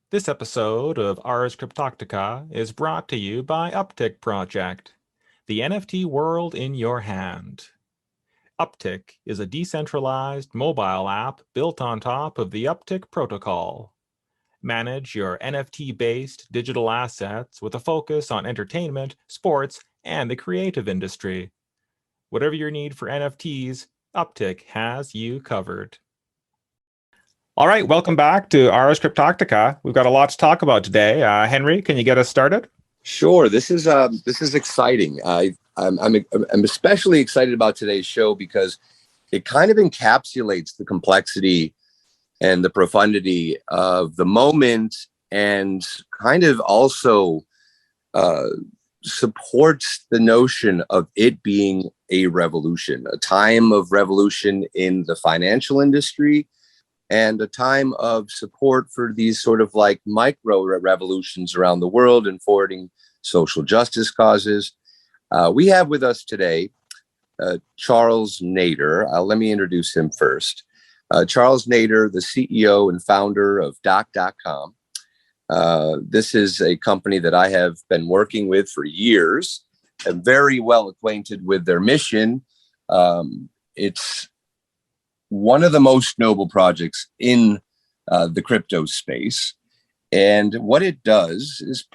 This episode of Ars Cryptotica is brought to you by Uptick Project, the NFT world in your hand. Uptick is a decentralized mobile app built on top of the Uptick protocol. Manage your NFT-based digital assets with a focus on entertainment, sports, and the creative industry. Whatever your need for NFTs, Uptick has you covered. All right, welcome back to Ars Cryptotica. We've got a lot to talk about today. Henry, can you get us started? Sure. This is exciting. I'm especially excited about today's show because it kind of encapsulates the complexity and the profundity of the moment, and kind of also supports the notion of it being a revolution, a time of revolution in the financial industry, and a time of support for these sort of like micro revolutions around the world and forwarding social justice causes. We have with us today Charles Nader. Let me introduce him first. Charles Nader, the CEO and founder of Doc.com. This is a company that I have been working with for years. I'm very well acquainted with their mission. It's one of the most noble projects in the crypto space, and what it does is,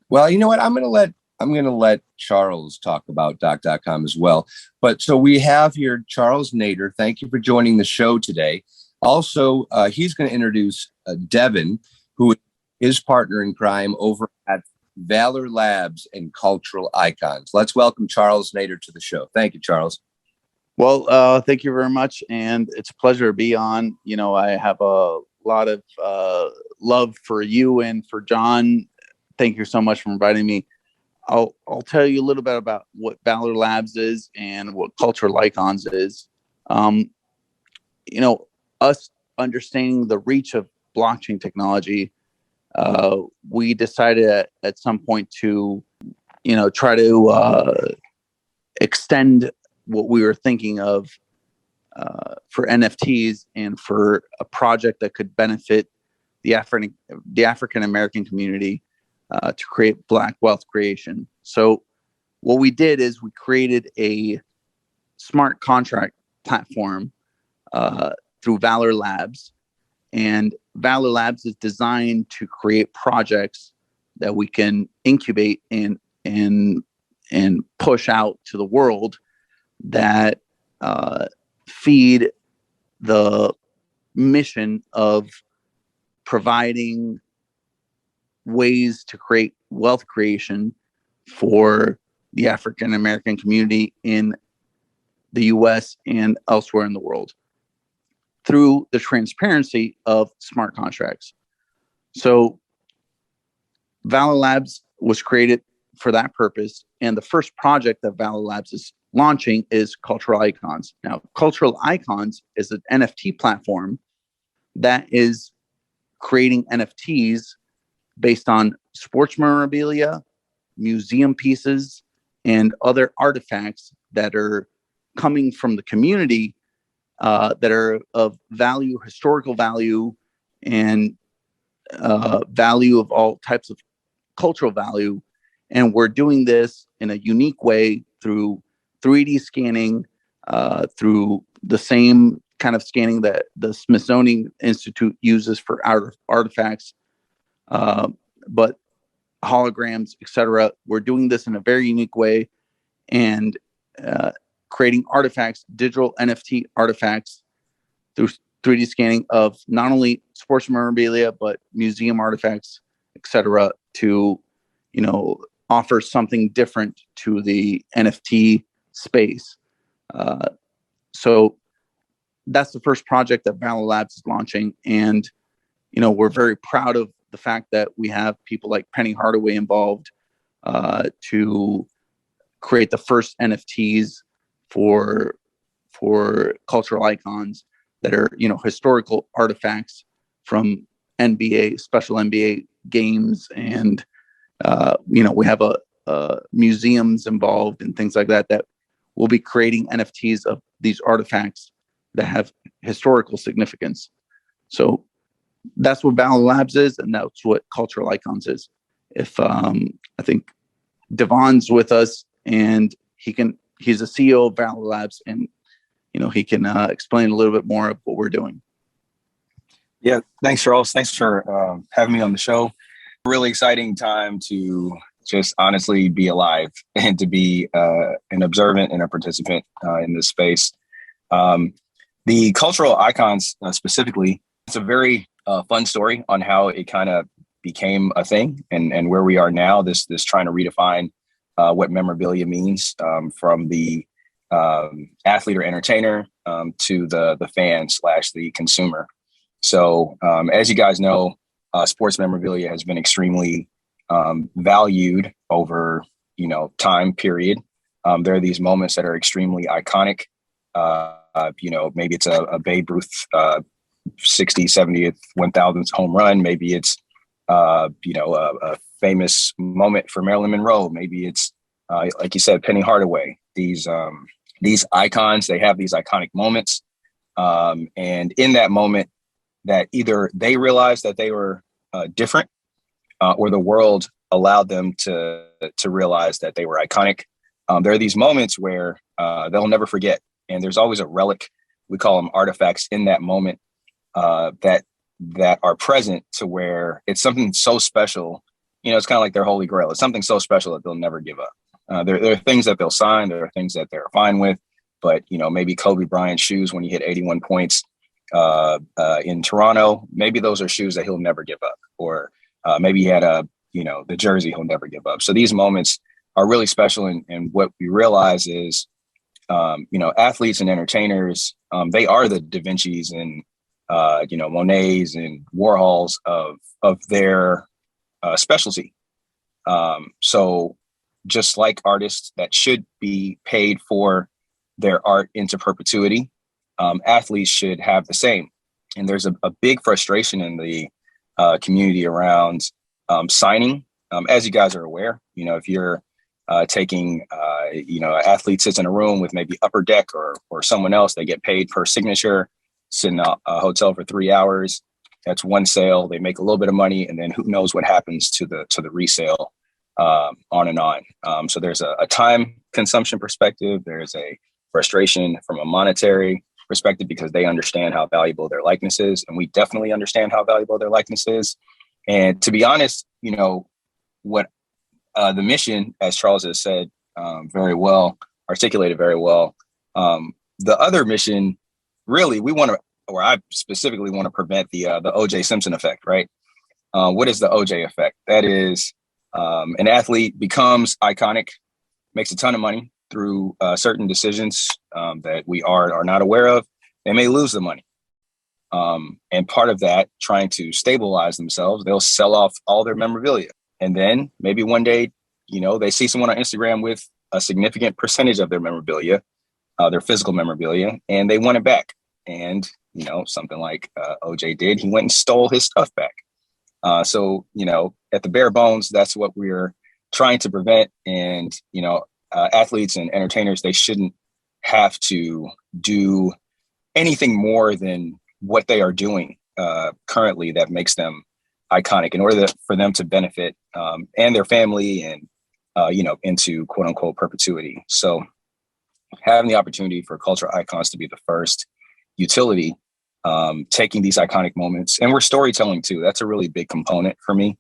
well, you know what? I'm going to let Charles talk about Doc.com as well. But so we have here Charles Nader. Thank you for joining the show today. Also, he's going to introduce Devon, who is his partner in crime over at Valor Labs and Cultural Icons. Let's welcome Charles Nader to the show. Thank you, Charles. Well, thank you very much, and it's a pleasure to be on. You know, I have a lot of love for you and for John. Thank you so much for inviting me. I'll tell you a little bit about what Valor Labs is and what Cultural Icons is. You know, us understanding the reach of blockchain technology, we decided at some point to, you know, try to extend what we were thinking of for NFTs and for a project that could benefit the African American community to create Black wealth creation. So what we did is we created a smart contract platform through Valor Labs, and Valor Labs is designed to create projects that we can incubate and push out to the world that feed the mission of providing ways to create wealth creation for the African American community in the US and elsewhere in the world through the transparency of smart contracts. So Valor Labs was created for that purpose, and the first project that Valor Labs is launching is Cultural Icons. Now, Cultural Icons is an NFT platform that is creating NFTs based on sports memorabilia, museum pieces, and other artifacts that are coming from the community that are of value, historical value, and value of all types of cultural value. And we're doing this in a unique way through 3D scanning, through the same kind of scanning that the Smithsonian Institute uses for artifacts, but holograms, etc. We're doing this in a very unique way and creating artifacts, digital NFT artifacts through 3D scanning of not only sports memorabilia, but museum artifacts, etc. to, you know, offer something different to the NFT space. So that's the first project that Valor Labs is launching. And, you know, we're very proud of the fact that we have people like Penny Hardaway involved to create the first NFTs for Cultural Icons that are, you know, historical artifacts from NBA, special NBA games. And, you know, we have museums involved and things like that will be creating NFTs of these artifacts that have historical significance. So that's what Valor Labs is, and that's what Cultural Icons is. If I think Devon's with us, and he's the CEO of Valor Labs, and he can explain a little bit more of what we're doing. Yeah, thanks, Charles. Thanks for having me on the show. Really exciting time to just honestly be alive and to be an observant and a participant in this space. The cultural icons specifically, it's a very fun story on how it kind of became a thing and where we are now, this trying to redefine what memorabilia means, from the athlete or entertainer to the fan / the consumer. So as you guys know, sports memorabilia has been extremely valued over, time period. There are these moments that are extremely iconic. Maybe it's a Babe Ruth 60th, 70th, 1000th home run. Maybe it's, a famous moment for Marilyn Monroe. Maybe it's, like you said, Penny Hardaway. These icons, they have these iconic moments. And in that moment, that either they realized that they were different, or the world allowed them to realize that they were iconic. There are these moments where they'll never forget. And there's always a relic, we call them artifacts, in that moment that are present, to where it's something so special. It's kind of like their holy grail. It's something so special that they'll never give up. There are things that they'll sign. There are things that they're fine with. But, maybe Kobe Bryant's shoes when he hit 81 points in Toronto, maybe those are shoes that he'll never give up. Or maybe he had the jersey he'll never give up. So these moments are really special. And what we realize is, athletes and entertainers, they are the Da Vinci's and, Monet's and Warhols of their specialty. So just like artists that should be paid for their art into perpetuity, athletes should have the same. And there's a big frustration in the community around signing. As you guys are aware, if you're taking, an athlete sits in a room with maybe Upper Deck or someone else, they get paid per signature, sit in a hotel for 3 hours. That's one sale. They make a little bit of money, and then who knows what happens to the resale, on and on. So there's a time consumption perspective. There's a frustration from a monetary perspective, because they understand how valuable their likeness is. And we definitely understand how valuable their likeness is. And to be honest, what the mission, as Charles has said, very well, articulated very well. The other mission, really, I specifically want to prevent the J Simpson effect, right? What is the OJ effect? That is, an athlete becomes iconic, makes a ton of money through certain decisions that we are not aware of. They may lose the money. And part of that, trying to stabilize themselves, they'll sell off all their memorabilia. And then maybe one day, they see someone on Instagram with a significant percentage of their memorabilia, their physical memorabilia, and they want it back. And, something like OJ did, he went and stole his stuff back. So, at the bare bones, that's what we're trying to prevent. And, athletes and entertainers, they shouldn't have to do anything more than what they are doing currently that makes them iconic, in order for them to benefit and their family and, into quote unquote perpetuity. So having the opportunity for cultural icons to be the first utility, taking these iconic moments, and we're storytelling too. That's a really big component for me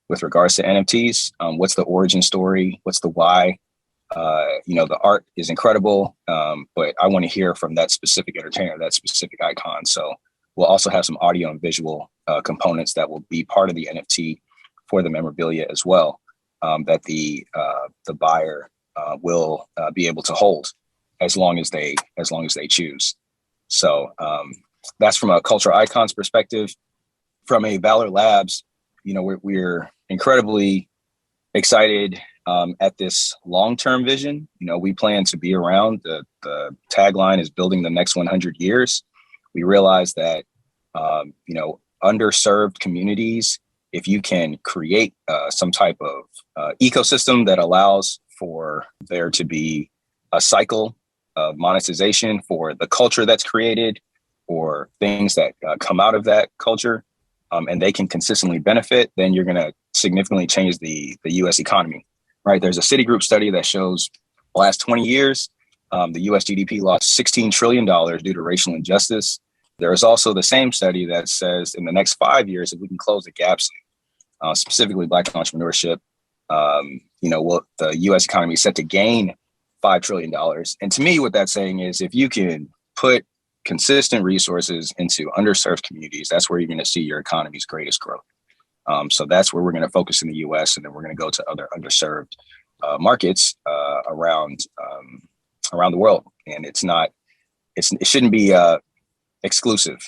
with regards to NFTs. What's the origin story? What's the why? The art is incredible, but I want to hear from that specific entertainer, that specific icon. So we'll also have some audio and visual components that will be part of the NFT for the memorabilia as well, that the buyer will be able to hold as long as they choose. So that's from a cultural icons perspective. From a Valor Labs, we're incredibly excited at this long-term vision. We plan to be around. The tagline is building the next 100 years. We realize that, underserved communities, if you can create some type of ecosystem that allows for there to be a cycle of monetization for the culture that's created, or things that come out of that culture, and they can consistently benefit, then you're going to significantly change the U.S. economy, right? There's a Citigroup study that shows the last 20 years, the U.S. GDP lost $16 trillion due to racial injustice. There is also the same study that says in the next 5 years, if we can close the gaps, specifically Black entrepreneurship, the U.S. economy is set to gain $5 trillion. And to me, what that's saying is if you can put consistent resources into underserved communities, that's where you're going to see your economy's greatest growth. So that's where we're going to focus in the U.S. and then we're going to go to other underserved markets around the world. And it shouldn't be exclusive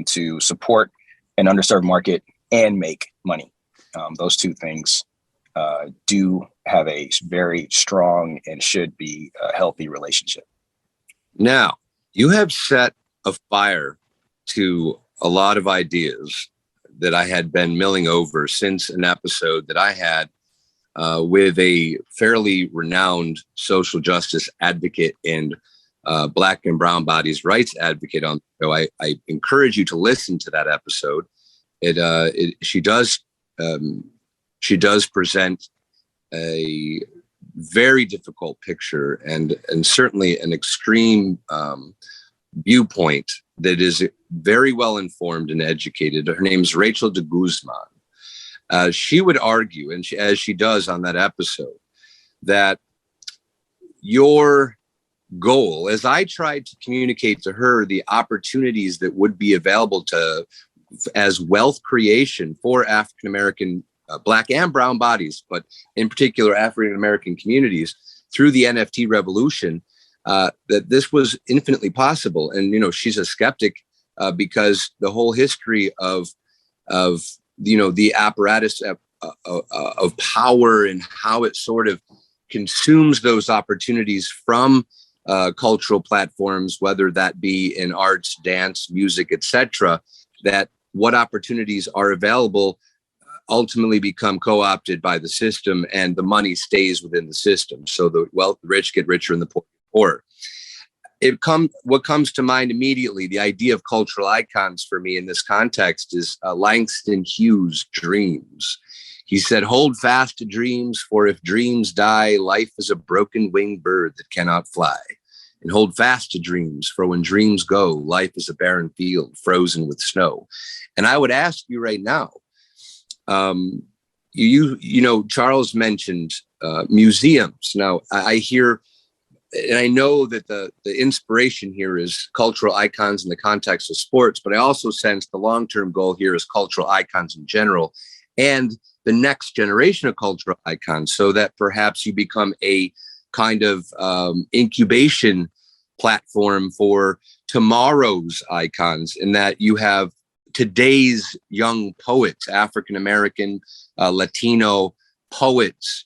to support an underserved market and make money. Those two things do have a very strong and should be a healthy relationship. Now, you have set a fire to a lot of ideas that I had been milling over since an episode that I had with a fairly renowned social justice advocate and Black and brown bodies rights advocate on the show. I encourage you to listen to that episode. She does present a very difficult picture and certainly an extreme viewpoint that is very well informed and educated. Her name is Rachel de Guzman. She would argue, and as she does on that episode, that your goal, as I tried to communicate to her the opportunities that would be available to as wealth creation for African American, Black and brown bodies, but in particular African American communities through the NFT revolution, that this was infinitely possible. And she's a skeptic because the whole history of the apparatus of power and how it sort of consumes those opportunities from cultural platforms, whether that be in arts, dance, music, etc., that what opportunities are available ultimately become co-opted by the system and the money stays within the system. So the rich get richer and the poor get poorer. What comes to mind immediately, the idea of cultural icons for me in this context is Langston Hughes' dreams. He said, "Hold fast to dreams, for if dreams die, life is a broken winged bird that cannot fly. And hold fast to dreams, for when dreams go, life is a barren field frozen with snow." And I would ask you right now, Charles mentioned museums. Now, I hear, and I know that the inspiration here is cultural icons in the context of sports, but I also sense the long-term goal here is cultural icons in general and the next generation of cultural icons, so that perhaps you become a kind of incubation platform for tomorrow's icons, in that you have today's young poets, African American, Latino poets,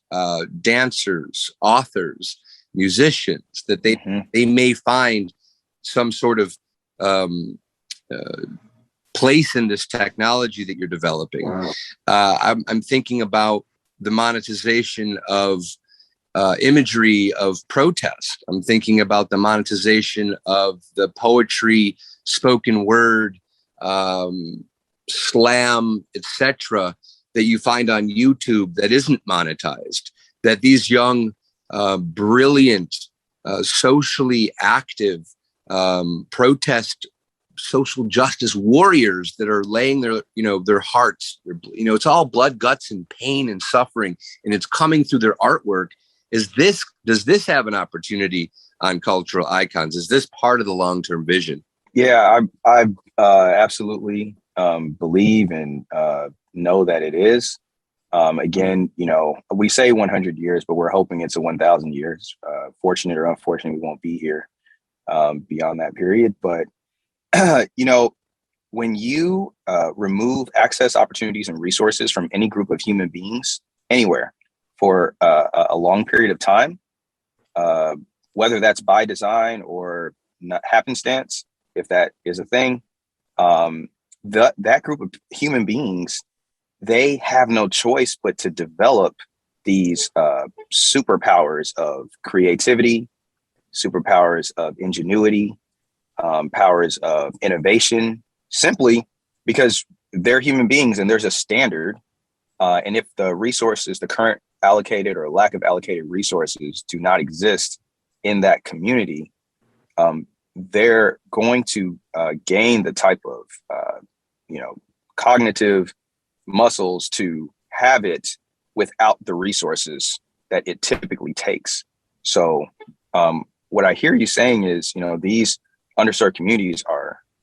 dancers, authors, musicians, that they may find some sort of place in this technology that you're developing. Wow. I'm thinking about the monetization of imagery of protest. I'm thinking about the monetization of the poetry, spoken word, slam, etc., that you find on YouTube that isn't monetized, that these young, brilliant, socially active protest, social justice warriors that are laying their hearts, it's all blood, guts, and pain and suffering, and it's coming through their artwork. Does this have an opportunity on cultural icons? Is this part of the long-term vision? Yeah, I absolutely believe and know that it is. Again, we say 100 years, but we're hoping it's a 1,000 years. Fortunate or unfortunate, we won't be here beyond that period. But, when you remove access, opportunities, and resources from any group of human beings anywhere for a long period of time, whether that's by design or not happenstance, if that is a thing, that group of human beings, they have no choice but to develop these superpowers of creativity, superpowers of ingenuity, powers of innovation, simply because they're human beings and there's a standard. And if the resources, the current allocated or lack of allocated resources do not exist in that community, they're going to gain the type of, cognitive muscles to have it without the resources that it typically takes. So what I hear you saying is, these underserved communities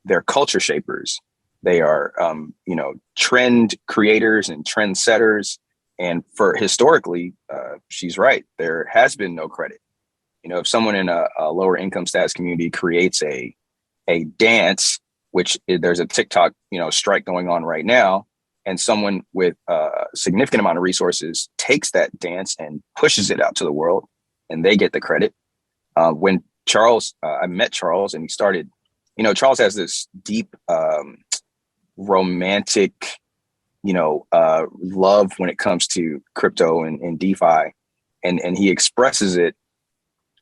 they're culture shapers. They are, trend creators and trend setters. And for historically, she's right. There has been no credit. If someone in a lower income status community creates a dance, which there's a TikTok, strike going on right now, and someone with a significant amount of resources takes that dance and pushes it out to the world, and they get the credit. When I met Charles, and he started, Charles has this deep, romantic, love when it comes to crypto and DeFi, and he expresses it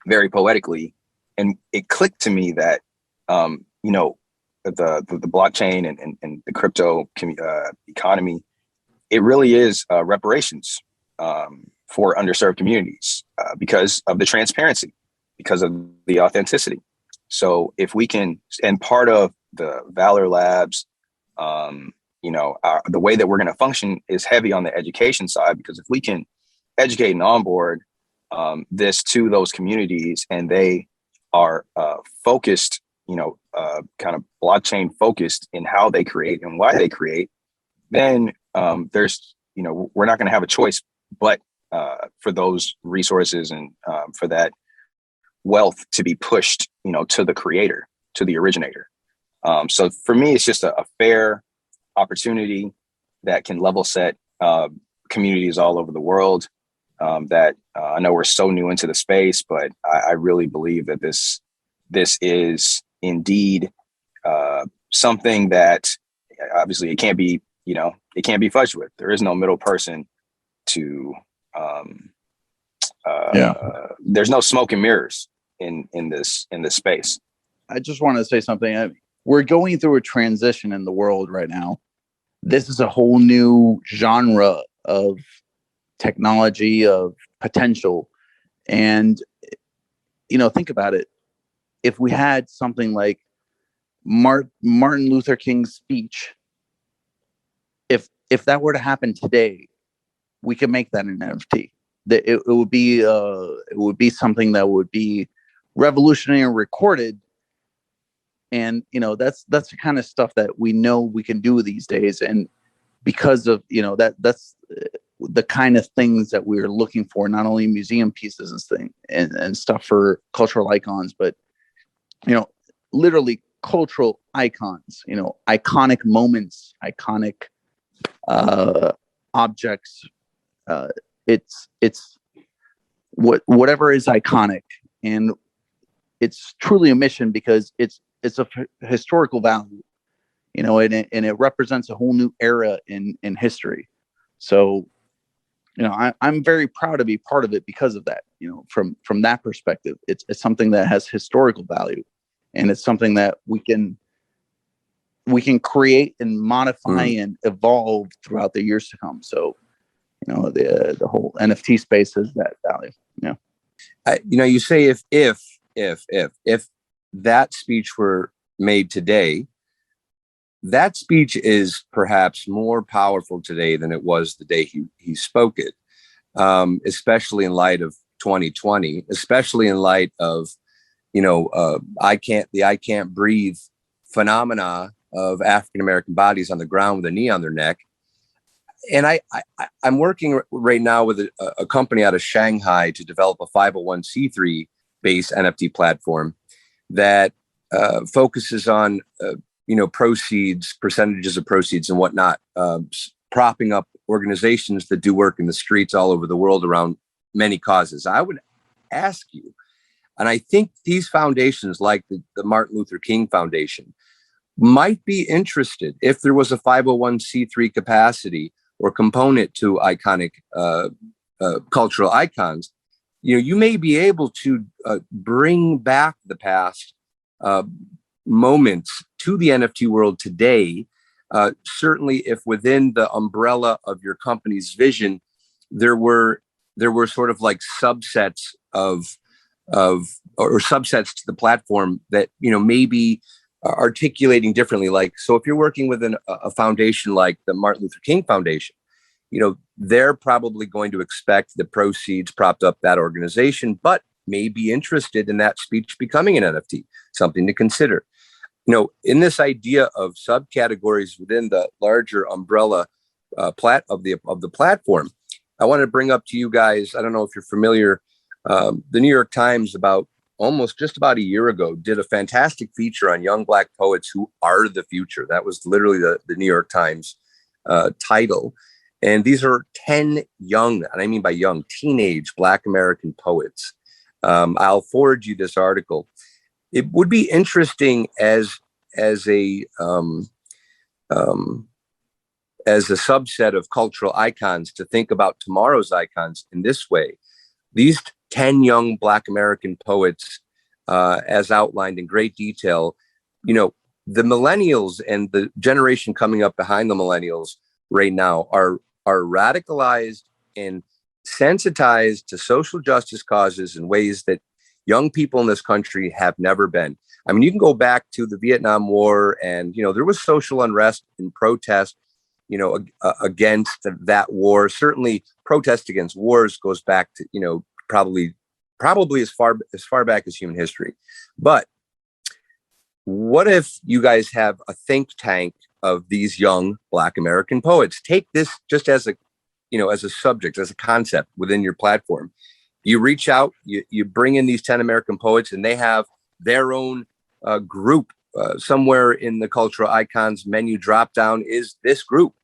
very poetically. And it clicked to me that, the blockchain and the crypto economy, it really is reparations for underserved communities because of the transparency, because of the authenticity. So if we can, and part of the Valor Labs, the way that we're going to function is heavy on the education side, because if we can educate and onboard this to those communities, and they are focused, kind of blockchain focused in how they create and why they create, then there's, we're not going to have a choice but for those resources and for that wealth to be pushed, to the creator, to the originator. So for me, it's just a fair opportunity that can level set communities all over the world. That I know we're so new into the space, but I really believe that this is indeed something that obviously it can't be fudged with. There is no middle person to. There's no smoke and mirrors in this space. I just want to say something. We're going through a transition in the world right now. This is a whole new genre of technology, of potential. And, think about it. If we had something like Martin Luther King's speech, if that were to happen today, we could make that an NFT. It would be something that would be revolutionary and recorded. And, that's the kind of stuff that we know we can do these days. And because of, that's the kind of things that we're looking for, not only museum pieces and stuff for cultural icons, but, literally cultural icons, iconic moments, iconic objects. It's whatever is iconic, and it's truly a mission because it's a historical value, and it represents a whole new era in history. So, I'm very proud to be part of it because of that. From that perspective, it's something that has historical value, and it's something that we can create and modify and evolve throughout the years to come. So, the whole NFT space has that value. You say if that speech were made today, that speech is perhaps more powerful today than it was the day he spoke it, especially in light of 2020, especially in light of, I can't breathe phenomena of African-American bodies on the ground with a knee on their neck. And I'm working right now with a company out of Shanghai to develop a 501c3 based NFT platform that focuses on, proceeds, percentages of proceeds and whatnot, propping up organizations that do work in the streets all over the world around many causes. I would ask you, and I think these foundations like the Martin Luther King Foundation might be interested if there was a 501c3 capacity or component to iconic cultural icons. You may be able to bring back the past moments to the NFT world today Certainly, if within the umbrella of your company's vision, there were sort of like subsets or subsets to the platform that, maybe articulating differently. Like, so if you're working with a foundation like the Martin Luther King Foundation, they're probably going to expect the proceeds propped up that organization, but may be interested in that speech becoming an NFT, something to consider. In this idea of subcategories within the larger umbrella of the platform, I want to bring up to you guys, I don't know if you're familiar, the New York Times just about a year ago did a fantastic feature on young Black poets who are the future. That was literally the New York Times title. And these are 10 young, and I mean by young, teenage Black American poets. I'll forward you this article. It would be interesting as a subset of cultural icons to think about tomorrow's icons in this way. These 10 young Black American poets, as outlined in great detail, the millennials and the generation coming up behind the millennials right now are radicalized and sensitized to social justice causes in ways that young people in this country have never been. I mean, you can go back to the Vietnam War, and there was social unrest and protest, against that war. Certainly, protest against wars goes back to probably as far back as human history. But what if you guys have a think tank of these young Black American poets? Take this just as a subject, as a concept within your platform. You reach out, you bring in these 10 American poets, and they have their own group somewhere in the cultural icons menu drop down is this group.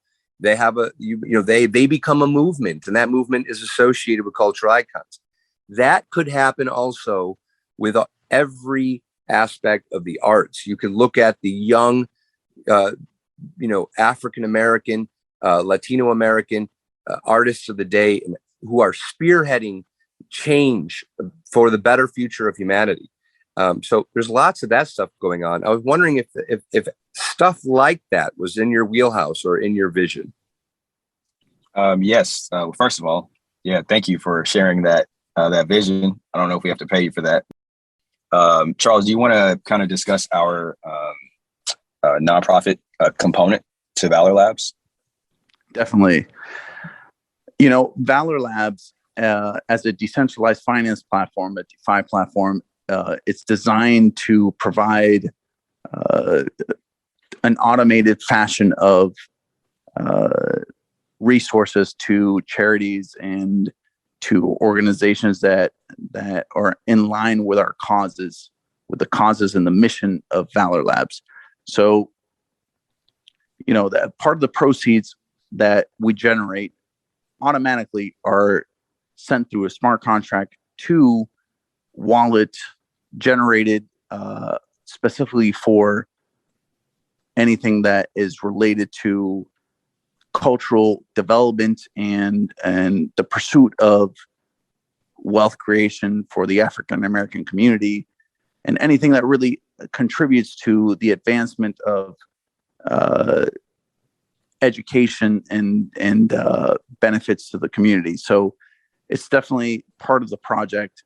They have they become a movement, and that movement is associated with cultural icons. That could happen also with every aspect of the arts. You can look at the young, African American, Latino American artists of the day who are spearheading change for the better future of humanity. So there's lots of that stuff going on. I was wondering if stuff like that was in your wheelhouse or in your vision. Yes. First of all, thank you for sharing that vision. I don't know if we have to pay you for that. Charles, do you want to kind of discuss our nonprofit component to Valor Labs? Definitely. Valor Labs, as a decentralized finance platform, a DeFi platform, it's designed to provide an automated fashion of resources to charities and to organizations that are in line with our causes, with the causes and the mission of Valor Labs. So, that part of the proceeds that we generate automatically are sent through a smart contract to wallet generated specifically for anything that is related to cultural development and the pursuit of wealth creation for the African American community, and anything that really contributes to the advancement of education and benefits to the community. So it's definitely part of the project.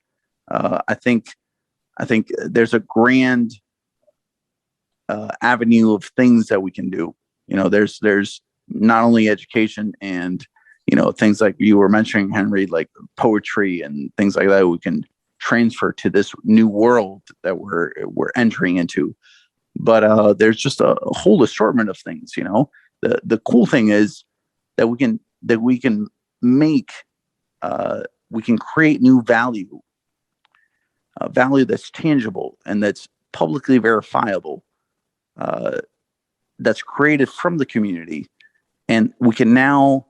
I think there's a grand avenue of things that we can do. There's not only education and things like you were mentioning, Henry, like poetry and things like that we can transfer to this new world that we're entering into. But there's just a whole assortment of things. The cool thing is that we can make we can create new value that's tangible and that's publicly verifiable, that's created from the community, and we can now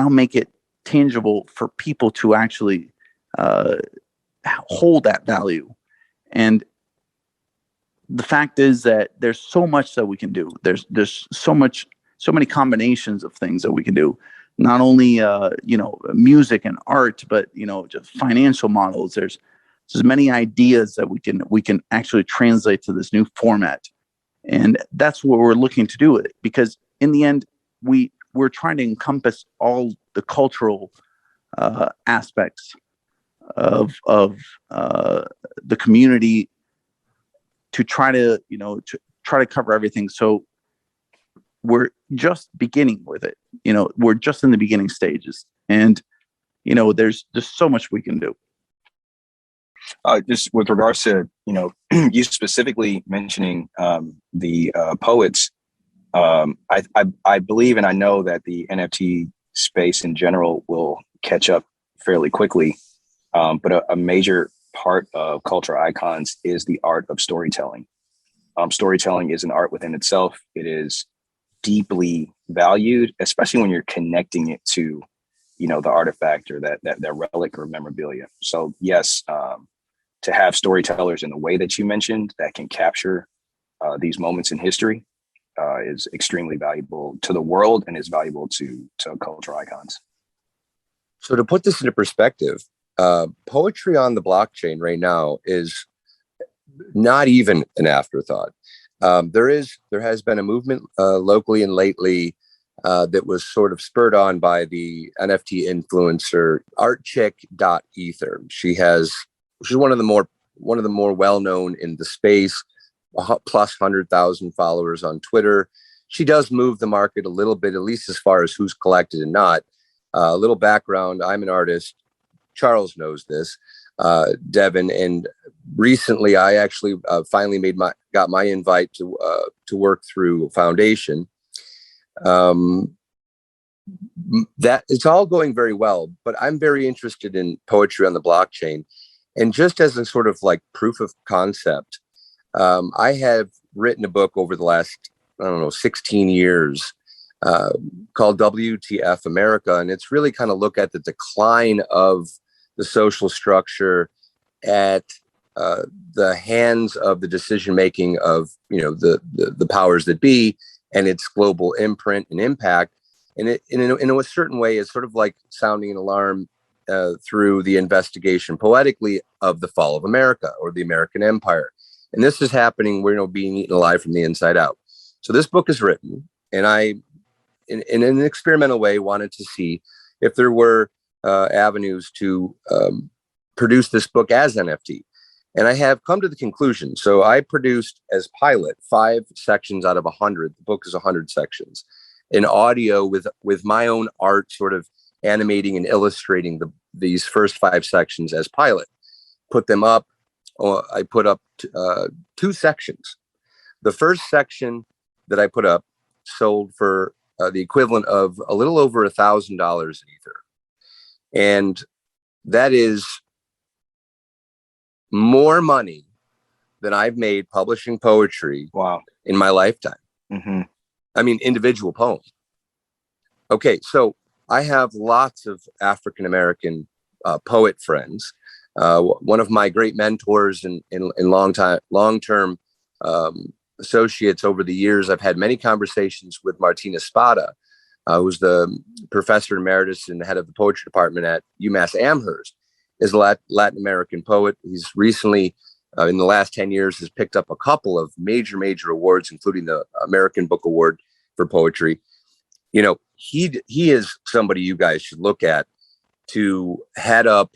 make it tangible for people to actually hold that value. And the fact is that there's so much that we can do. There's so many combinations of things that we can do. Not only music and art, but just financial models. There's many ideas that we can actually translate to this new format. And that's what we're looking to do with it, because in the end, we're trying to encompass all the cultural aspects of the community, to try to cover everything. So we're just beginning with it. We're just in the beginning stages, and there's so much we can do. Just with regards to you specifically mentioning the poets, I believe and I know that the NFT space in general will catch up fairly quickly. But a major part of cultural icons is the art of storytelling. Storytelling is an art within itself. It is deeply valued, especially when you're connecting it to, the artifact or that relic or memorabilia. So yes, to have storytellers in the way that you mentioned that can capture these moments in history is extremely valuable to the world and is valuable to cultural icons. So to put this into perspective, poetry on the blockchain right now is not even an afterthought. There has been a movement locally and lately that was sort of spurred on by the NFT influencer artchick.ether. She's one of the more well-known in the space, plus 100,000 followers on Twitter. She does move the market a little bit, at least as far as who's collected and not. A little background: I'm an artist. Charles knows this, Devon, and recently I actually finally got my invite to work through Foundation. That it's all going very well, but I'm very interested in poetry on the blockchain, and just as a sort of like proof of concept, I have written a book over the last 16 years called Wtf America, and it's really kind of look at the decline of the social structure at the hands of the decision making of the powers that be, and its global imprint and impact. And it in a certain way is sort of like sounding an alarm through the investigation poetically of the fall of America or the American Empire. And this is happening. We're being eaten alive from the inside out. So this book is written, and I, in an experimental way, wanted to see if there were avenues to produce this book as NFT. And I have come to the conclusion. So I produced as pilot 5 sections out of 100. The book is 100 sections in audio with my own art, sort of animating and illustrating these first 5 sections as pilot. Put them up. I put up 2 sections. The first section that I put up sold for the equivalent of a little over $1,000 in Ether. And that is more money than I've made publishing poetry in my lifetime. Mm-hmm. I mean, individual poems. Okay, so I have lots of African-American poet friends. One of my great mentors and long-term associates over the years, I've had many conversations with Martina Spada, who's the professor emeritus and the head of the poetry department at UMass Amherst, is a Latin American poet. He's recently, in the last 10 years, has picked up a couple of major awards, including the American Book Award for poetry. He is somebody you guys should look at to head up.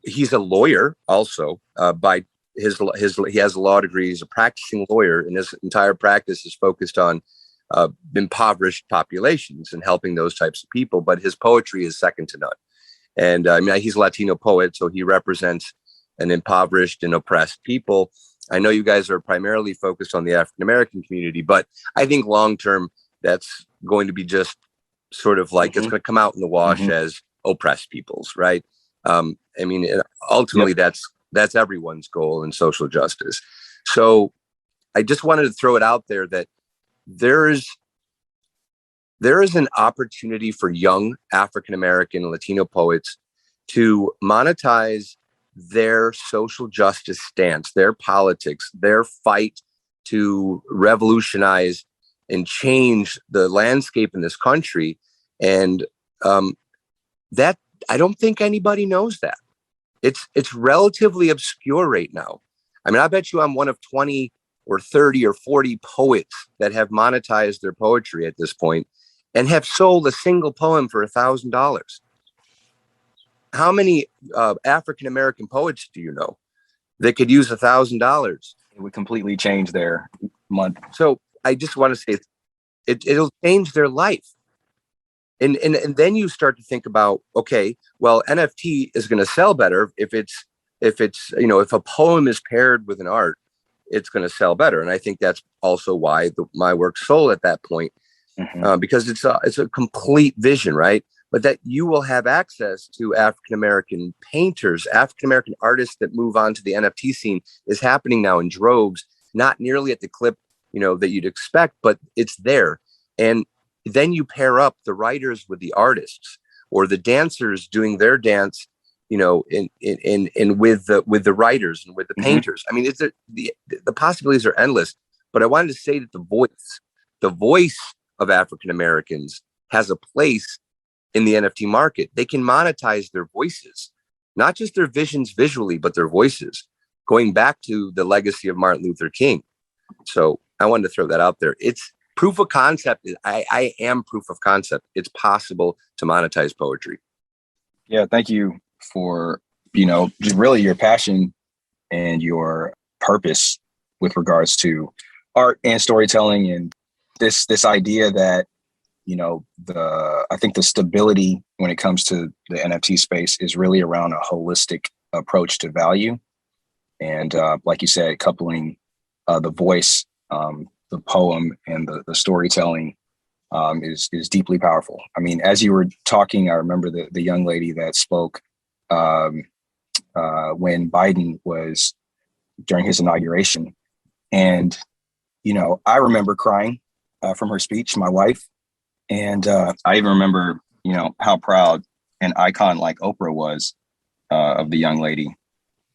He's a lawyer also by he has a law degree. He's a practicing lawyer, and his entire practice is focused on impoverished populations and helping those types of people. But his poetry is second to none. And he's a Latino poet, so he represents an impoverished and oppressed people. I know you guys are primarily focused on the African-American community, but I think long-term, that's going to be just sort of like, it's going to come out in the wash as oppressed peoples, right? Ultimately, that's everyone's goal in social justice. So I just wanted to throw it out there that there is an opportunity for young African-American and Latino poets to monetize their social justice stance, their politics, their fight to revolutionize and change the landscape in this country. And that, I don't think anybody knows that. It's relatively obscure right now. I bet you I'm one of 20 or 30 or 40 poets that have monetized their poetry at this point and have sold a single poem for $1,000. How many African-American poets do you know that could use $1,000? It would completely change their month. So I just want to say it'll change their life. And then you start to think about, okay, well, NFT is going to sell better if a poem is paired with an art, it's going to sell better. And I think that's also why my work sold at that point, because it's a complete vision, right? But that you will have access to African-American painters, African-American artists that move on to the NFT scene is happening now in droves, not nearly at the clip, that you'd expect, but it's there. And then you pair up the writers with the artists, or the dancers doing their dance, in with the writers and with the painters. I mean, the possibilities are endless. But I wanted to say that the voice of African Americans has a place in the NFT market. They can monetize their voices, not just their visions visually, but their voices, going back to the legacy of Martin Luther King. So I wanted to throw that out there. It's proof of concept. I am proof of concept. It's possible to monetize poetry. Yeah, thank you for, just really your passion and your purpose with regards to art and storytelling, and this idea that, I think the stability when it comes to the NFT space is really around a holistic approach to value. And like you said, coupling the voice, the poem, and the storytelling is deeply powerful. I mean, as you were talking, I remember the young lady that spoke when Biden was during his inauguration. And, I remember crying from her speech, my wife. And I even remember, how proud an icon like Oprah was of the young lady.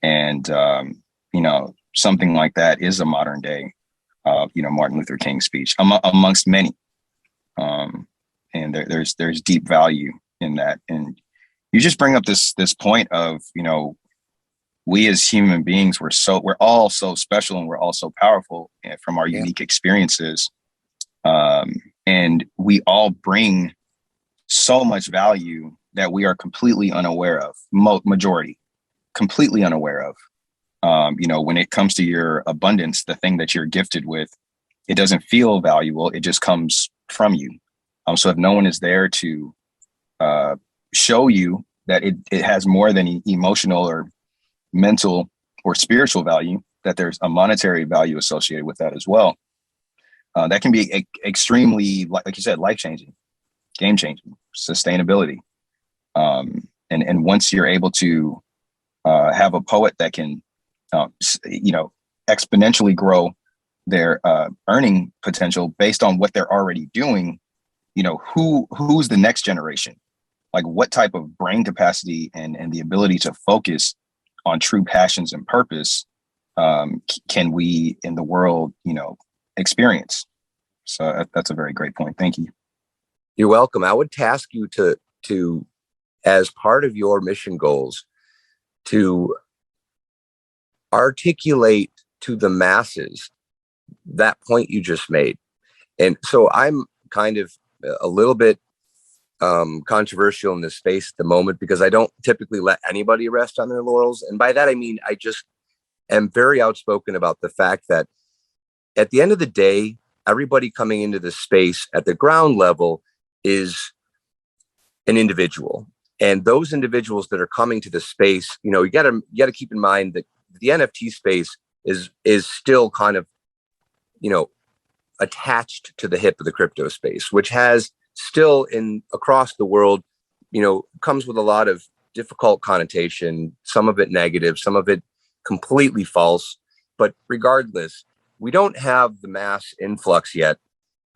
And, something like that is a modern day, Martin Luther King speech amongst many. And there's deep value in that. And you just bring up this point of, we as human beings, we're all so special, and we're all so powerful from our unique experiences. And we all bring so much value that we are completely unaware of, majority completely unaware of. When it comes to your abundance, the thing that you're gifted with, it doesn't feel valuable. It just comes from you. So if no one is there to show you that it has more than emotional or mental or spiritual value, that there's a monetary value associated with that as well, that can be extremely, like you said, life-changing, game-changing, sustainability. And once you're able to have a poet that can, exponentially grow their earning potential based on what they're already doing, who's the next generation? Like, what type of brain capacity and the ability to focus on true passions and purpose can we in the world, experience? So that's a very great point. Thank you. You're welcome. I would task you to, as part of your mission goals, to articulate to the masses that point you just made. And so I'm kind of a little bit controversial in this space at the moment, because I don't typically let anybody rest on their laurels. And by that, I mean, I just am very outspoken about the fact that at the end of the day, everybody coming into this space at the ground level is an individual. And those individuals that are coming to the space, you got to keep in mind that the NFT space is still kind of, attached to the hip of the crypto space, which has still across the world, comes with a lot of difficult connotation, some of it negative, some of it completely false. But regardless, we don't have the mass influx yet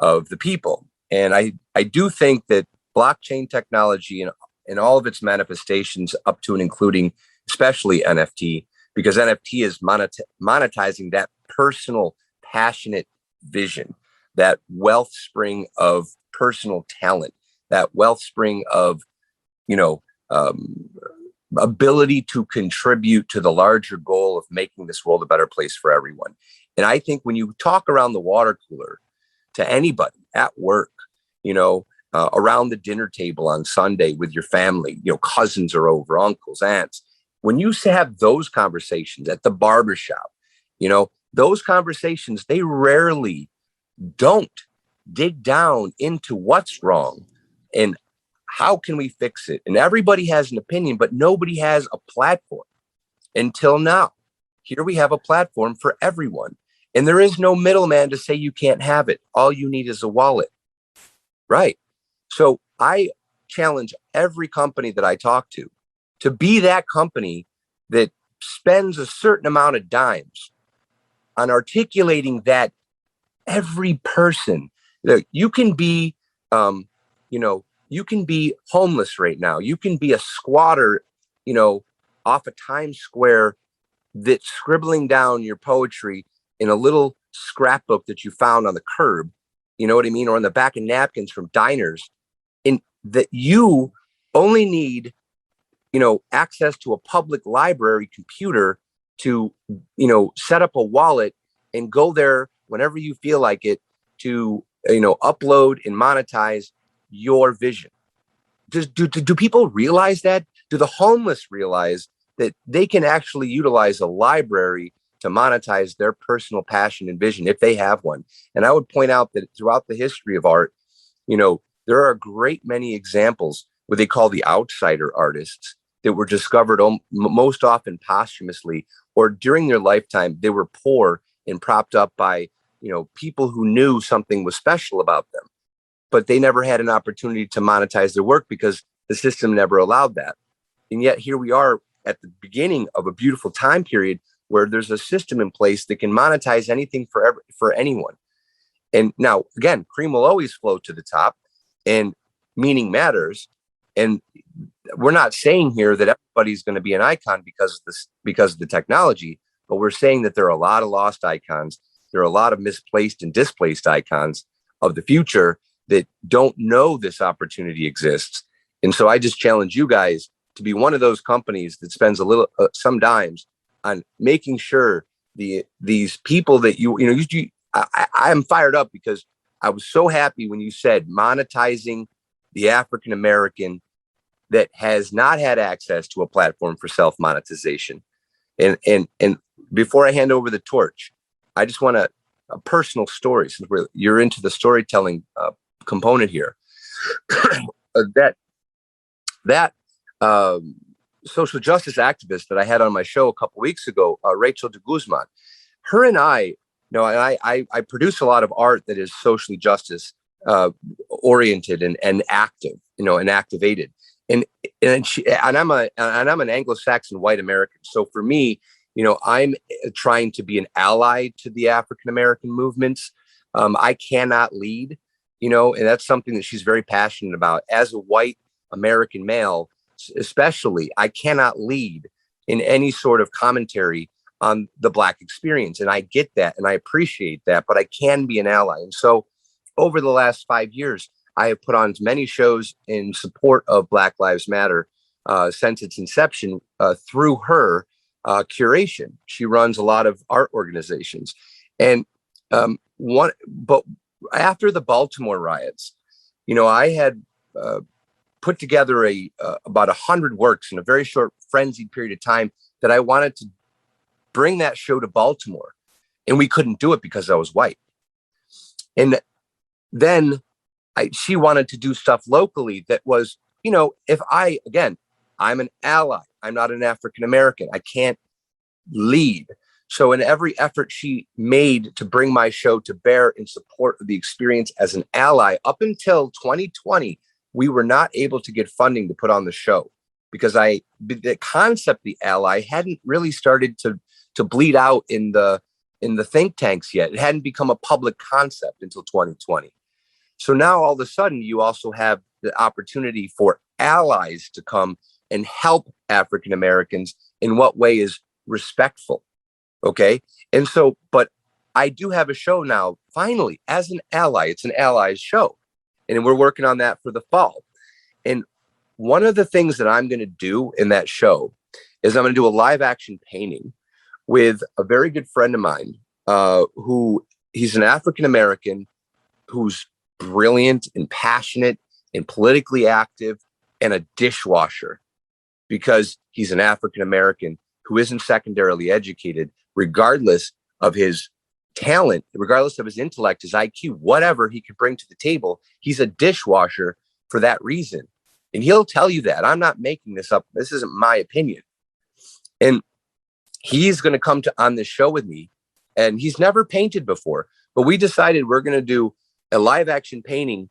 of the people. And I do think that blockchain technology and all of its manifestations up to and including especially NFT, because NFT is monetizing that personal, passionate vision, that wellspring of personal talent, that wellspring of, ability to contribute to the larger goal of making this world a better place for everyone. And I think when you talk around the water cooler to anybody at work, around the dinner table on Sunday with your family, cousins are over, uncles, aunts, when you have those conversations at the barbershop, those conversations, they rarely don't dig down into what's wrong and how can we fix it. And everybody has an opinion, but nobody has a platform until now. Here we have a platform for everyone. And there is no middleman to say you can't have it. All you need is a wallet. Right. So I challenge every company that I talk to be that company that spends a certain amount of dimes on articulating that every person, you can be, you can be homeless right now. You can be a squatter, off a Times Square that's scribbling down your poetry in a little scrapbook that you found on the curb, you know what I mean? Or on the back of napkins from diners, and that you only need, access to a public library computer to, set up a wallet and go there whenever you feel like it to, upload and monetize your vision. Do people realize that? Do the homeless realize that they can actually utilize a library to monetize their personal passion and vision if they have one? And I would point out that throughout the history of art, there are a great many examples what they call the outsider artists that were discovered most often posthumously, or during their lifetime, they were poor and propped up by, people who knew something was special about them, but they never had an opportunity to monetize their work because the system never allowed that. And yet here we are at the beginning of a beautiful time period where there's a system in place that can monetize anything for anyone. And now, again, cream will always float to the top, and meaning matters. And we're not saying here that everybody's going to be an icon because of the technology, but we're saying that there are a lot of lost icons. There are a lot of misplaced and displaced icons of the future that don't know this opportunity exists. And so I just challenge you guys to be one of those companies that spends some dimes on making sure these people that I'm fired up because I was so happy when you said monetizing the African American that has not had access to a platform for self-monetization. And before I hand over the torch, I just want a personal story, since you're into the storytelling component here. that social justice activist that I had on my show a couple weeks ago, Rachel de Guzman, her and I, I produce a lot of art that is socially justice oriented and active, and activated. And I'm an Anglo-Saxon white American. So for me, I'm trying to be an ally to the African American movements. I cannot lead, and that's something that she's very passionate about. As a white American male, especially, I cannot lead in any sort of commentary on the Black experience. And I get that and I appreciate that, but I can be an ally. And so over the last 5 years, I have put on as many shows in support of Black Lives Matter since its inception through her curation. She runs a lot of art organizations. And but after the Baltimore riots, I had put together about 100 works in a very short frenzied period of time that I wanted to bring that show to Baltimore. And we couldn't do it because I was white. And then she wanted to do stuff locally that was, I'm an ally. I'm not an African American. I can't lead. So in every effort she made to bring my show to bear in support of the experience as an ally, up until 2020, we were not able to get funding to put on the show because the concept, the ally, hadn't really started to bleed out in the think tanks yet. It hadn't become a public concept until 2020. So now all of a sudden you also have the opportunity for allies to come and help African Americans in what way is respectful. Okay. And so, but I do have a show now, finally, as an ally. It's an allies show. And we're working on that for the fall. And one of the things that I'm going to do in that show is I'm going to do a live action painting with a very good friend of mine who he's an African American who's brilliant and passionate and politically active and a dishwasher, because he's an African American who isn't secondarily educated, regardless of his talent, regardless of his intellect, his IQ, whatever he could bring to the table. He's a dishwasher for that reason. And he'll tell you that. I'm not making this up. This isn't my opinion. And he's going to come on this show with me, and he's never painted before, but we decided we're going to do a live action painting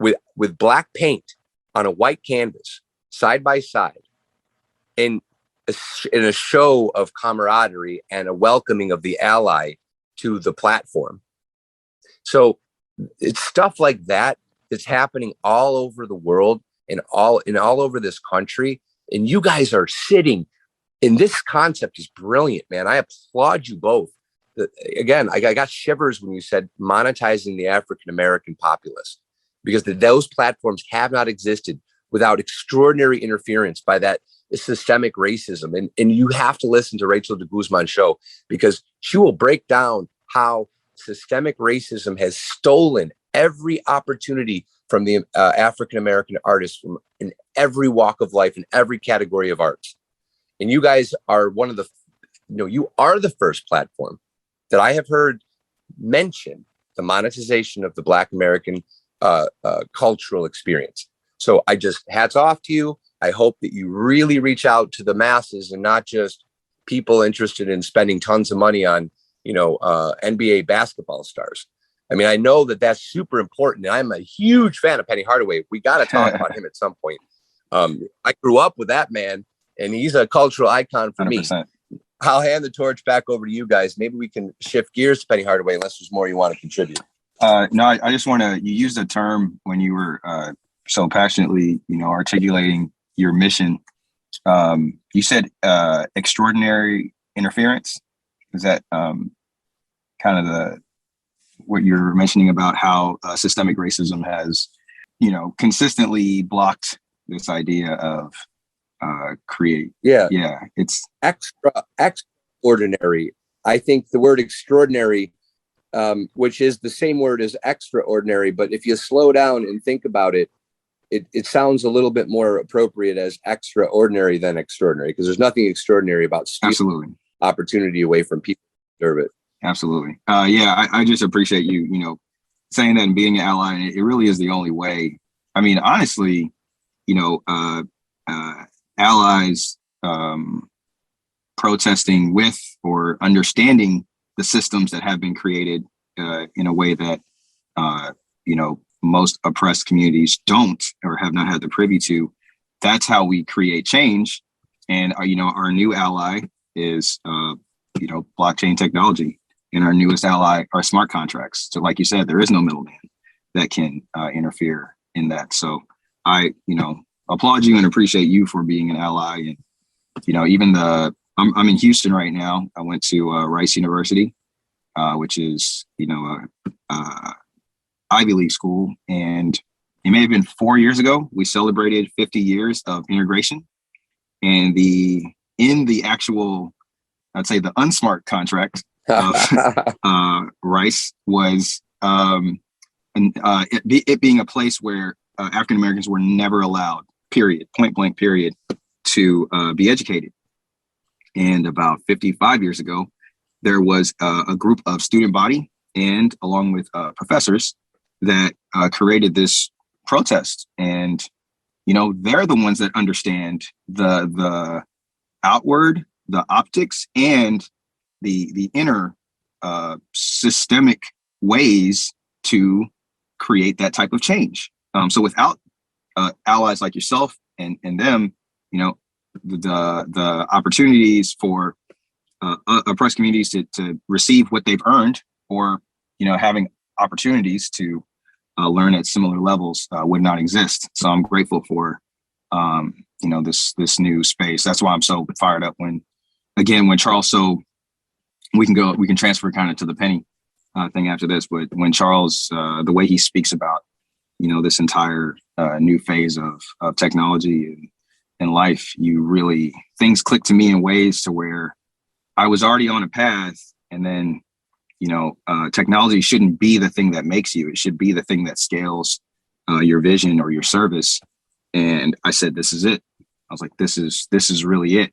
with black paint on a white canvas, side by side, in a show of camaraderie and a welcoming of the ally to the platform. So it's stuff like that that's happening all over the world and all over this country. And you guys are sitting, and this concept is brilliant, man. I applaud you both. Again, I got shivers when you said monetizing the African-American populace, because those platforms have not existed without extraordinary interference by that systemic racism. And you have to listen to Rachel de Guzman's show, because she will break down how systemic racism has stolen every opportunity from the African-American artists from in every walk of life, in every category of arts. And you guys are you are the first platform that I have heard mention the monetization of the Black American cultural experience. So I just, hats off to you. I hope that you really reach out to the masses and not just people interested in spending tons of money on, NBA basketball stars. I mean, I know that that's super important. And I'm a huge fan of Penny Hardaway. We got to talk about him at some point. I grew up with that man, and he's a cultural icon for 100%. Me. I'll hand the torch back over to you guys. Maybe we can shift gears to Penny Hardaway, unless there's more you want to contribute. No, I just want to, you used a term when you were so passionately, articulating your mission. You said extraordinary interference. Is that kind of what you're mentioning about how systemic racism has, consistently blocked this idea of create? Yeah. It's extraordinary. I think the word extraordinary, which is the same word as extraordinary, but if you slow down and think about it, it sounds a little bit more appropriate as extraordinary than extraordinary, because there's nothing extraordinary about stealing opportunity away from people who deserve it. Absolutely. I just appreciate you, saying that and being an ally. It really is the only way. I mean, honestly, allies protesting with or understanding the systems that have been created in a way that, most oppressed communities don't or have not had the privy to. That's how we create change. And, our new ally is, blockchain technology. And our newest ally are smart contracts. So like you said, there is no middleman that can interfere in that. So I, applaud you and appreciate you for being an ally. And, even I'm in Houston right now. I went to Rice University, which is, Ivy League school. And it may have been 4 years ago, we celebrated 50 years of integration. And in the actual, I'd say the unsmart contract of Rice was it being a place where African Americans were never allowed, period, point blank period, to be educated. And about 55 years ago, there was a group of student body and along with professors that created this protest. And, they're the ones that understand the outward, the optics, and the inner systemic ways to create that type of change. So without allies like yourself and them, the opportunities for oppressed communities to receive what they've earned, or having opportunities to learn at similar levels would not exist. So I'm grateful for this new space. That's why I'm so fired up when Charles, so we can transfer kind of to the Penny thing after this, but when Charles, the way he speaks about this entire new phase of technology and life, things click to me in ways to where I was already on a path, and then technology shouldn't be the thing that makes you. It should be the thing that scales your vision or your service. And I said, this is it. I was like, this is really it.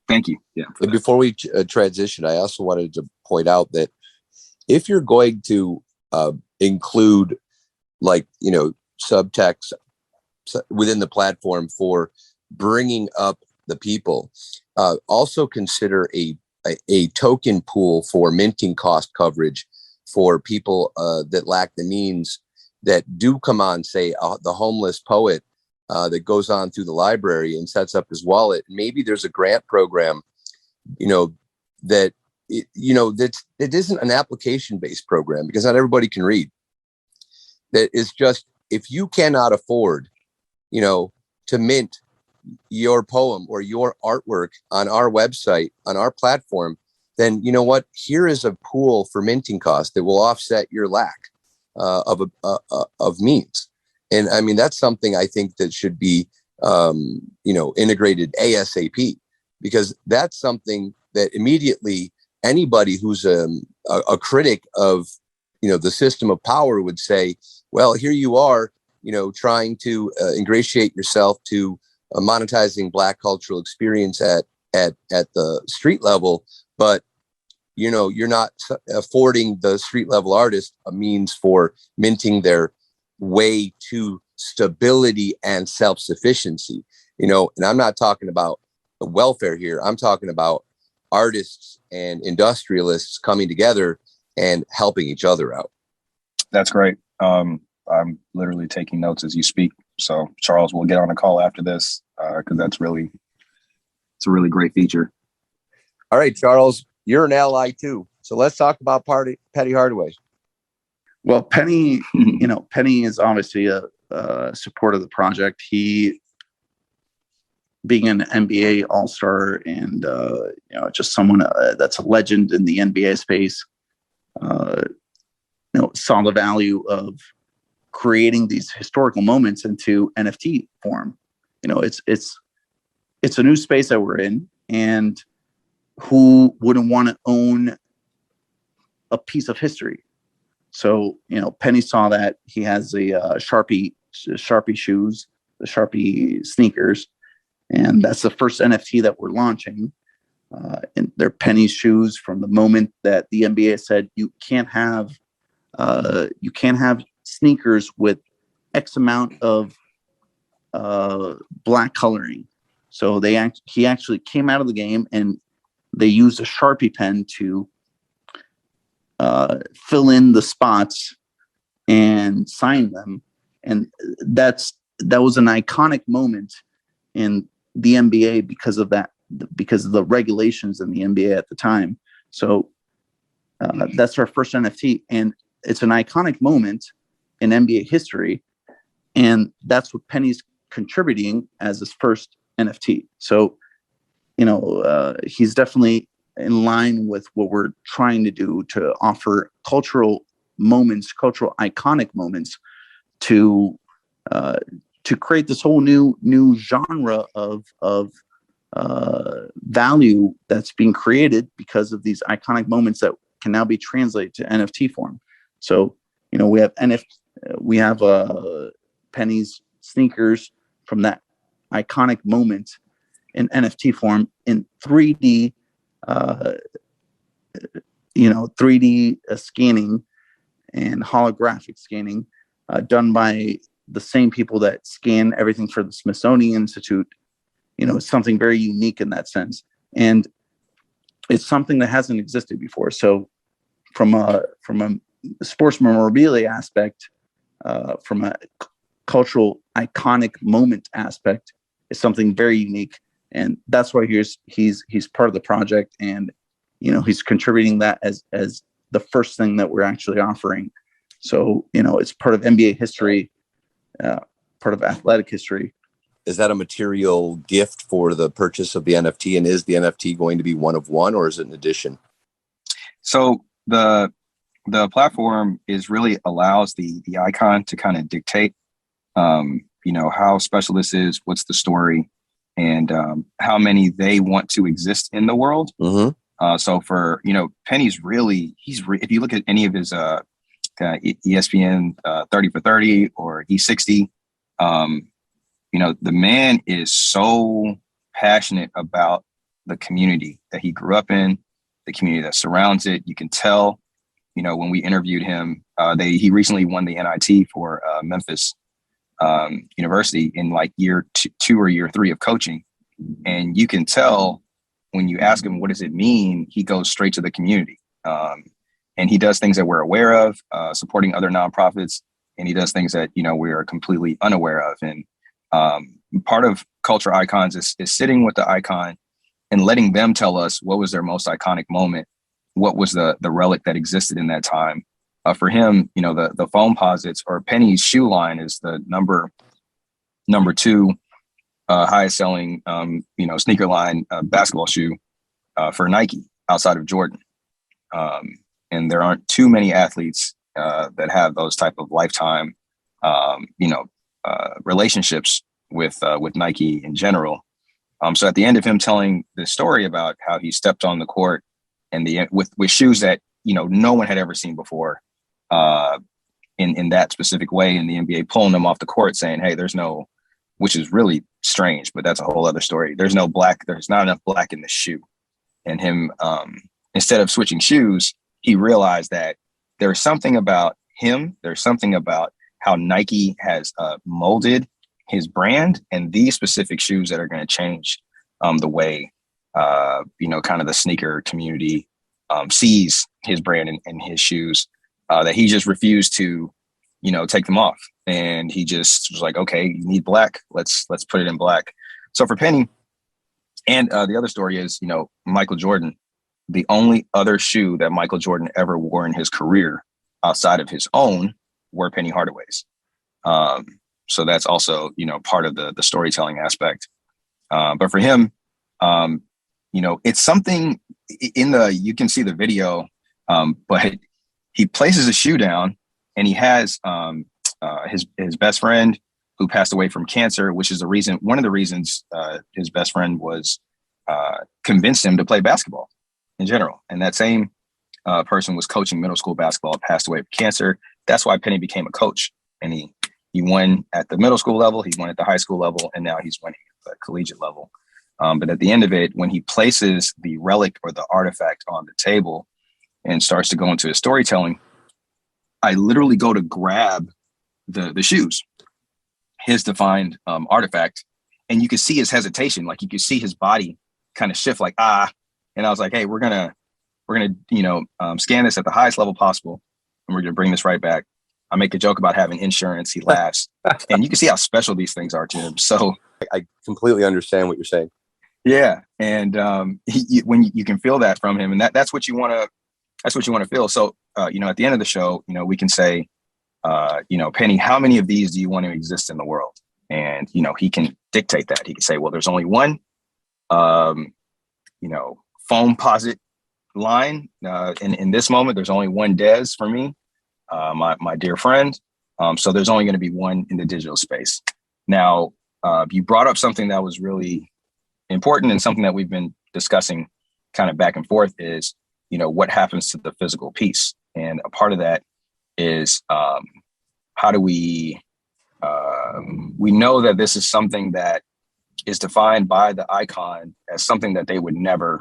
Thank you. Yeah. And before we transition, I also wanted to point out that if you're going to include subtext within the platform for bringing up the people, also consider a token pool for minting cost coverage for people that lack the means, that do come on, say, the homeless poet that goes on through the library and sets up his wallet. Maybe there's a grant program, that it isn't an application-based program, because not everybody can read. That is just, if you cannot afford, to mint your poem or your artwork on our website, on our platform, then you know what? Here is a pool for minting costs that will offset your lack of means. And I mean, that's something I think that should be, integrated ASAP, because that's something that immediately anybody who's a critic of, the system of power would say, well, here you are, trying to ingratiate yourself to monetizing Black cultural experience at the street level, but you're not affording the street level artist a means for minting their way to stability and self-sufficiency. And I'm not talking about the welfare here. I'm talking about artists and industrialists coming together and helping each other out. That's great. I'm literally taking notes as you speak. So Charles, we'll get on a call after this, because it's a really great feature. All right, Charles, you're an ally too. So let's talk about Penny Hardaway. Well, Penny, Penny is obviously a support of the project. He, being an NBA All-Star and just someone that's a legend in the NBA space, saw the value of creating these historical moments into NFT form. It's a new space that we're in, and who wouldn't want to own a piece of history? So, Penny saw that. He has the Sharpie shoes, the Sharpie sneakers, and that's the first NFT that we're launching. And they're Penny's shoes from the moment that the NBA said you can't have sneakers with X amount of black coloring. So he actually came out of the game, and they used a Sharpie pen to fill in the spots and sign them. And that was an iconic moment in the NBA because of that, because of the regulations in the NBA at the time. So that's our first NFT, and it's an iconic moment in NBA history. And that's what Penny's contributing as his first NFT. So, he's definitely in line with what we're trying to do, to offer cultural moments, cultural iconic moments, to create this whole new genre of value that's being created because of these iconic moments that can now be translated to NFT form. So, we have Penny's sneakers from that iconic moment in NFT form in 3D, 3D scanning and holographic scanning, done by the same people that scan everything for the Smithsonian Institute. It's something very unique in that sense, and it's something that hasn't existed before. So, from a sports memorabilia aspect, from a cultural iconic moment aspect, is something very unique, and that's why he's part of the project, and he's contributing that as the first thing that we're actually offering. So it's part of NBA history, part of athletic history. Is that a material gift for the purchase of the NFT, and is the NFT going to be one of one, or is it an addition? So the platform really allows the icon to kind of dictate how special this is, what's the story, and how many they want to exist in the world. Mm-hmm. So for, Penny's really, if you look at any of his ESPN 30 for 30 or E60, the man is so passionate about the community that he grew up in, the community that surrounds it. You can tell, when we interviewed him, he recently won the NIT for Memphis University in like year two or year 3 of coaching. And you can tell when you ask him, what does it mean? He goes straight to the community. And he does things that we're aware of, supporting other nonprofits. And he does things that, we are completely unaware of. And part of Cultural Icons is sitting with the icon and letting them tell us what was their most iconic moment. What was the relic that existed in that time? For him, the foam posits or Penny's shoe line is the number 2 highest selling, sneaker line basketball shoe for Nike outside of Jordan. And there aren't too many athletes that have those type of lifetime, relationships with Nike in general. So at the end of him telling the story about how he stepped on the court and with shoes that, no one had ever seen before in that specific way, and the NBA pulling them off the court saying, hey, which is really strange, but that's a whole other story. There's not enough black in the shoe. And him, instead of switching shoes, he realized that there's something about him. There's something about how Nike has molded his brand and these specific shoes that are going to change the way, kind of the sneaker community sees his brand and his shoes, that he just refused to, take them off. And he just was like, okay, you need black. Let's put it in black. So for Penny, and the other story is, Michael Jordan, the only other shoe that Michael Jordan ever wore in his career outside of his own were Penny Hardaway's. So that's also, part of the storytelling aspect. But for him, it's something you can see the video, but he places a shoe down and he has his best friend who passed away from cancer, which is one of the reasons his best friend was convinced him to play basketball in general. And that same person was coaching middle school basketball, passed away from cancer. That's why Penny became a coach. And he won at the middle school level, he won at the high school level, and now he's winning at the collegiate level. But at the end of it, when he places the relic or the artifact on the table and starts to go into his storytelling, I literally go to grab the shoes, his defined artifact, and you could see his hesitation. Like you could see his body kind of shift like, and I was like, hey, we're gonna scan this at the highest level possible, and we're gonna bring this right back. I make a joke about having insurance. He laughs, and you can see how special these things are to him. So I completely understand what you're saying. Yeah, and when you can feel that from him, and that's what you want to. That's what you want to feel. So at the end of the show, we can say, Penny, how many of these do you want to exist in the world? And he can dictate that. He can say, well, there's only one, foam posit line. In this moment, there's only one Des for me. My dear friend. So there's only going to be one in the digital space. Now, you brought up something that was really important and something that we've been discussing kind of back and forth is, what happens to the physical piece? And a part of that is how do we know that this is something that is defined by the icon as something that they would never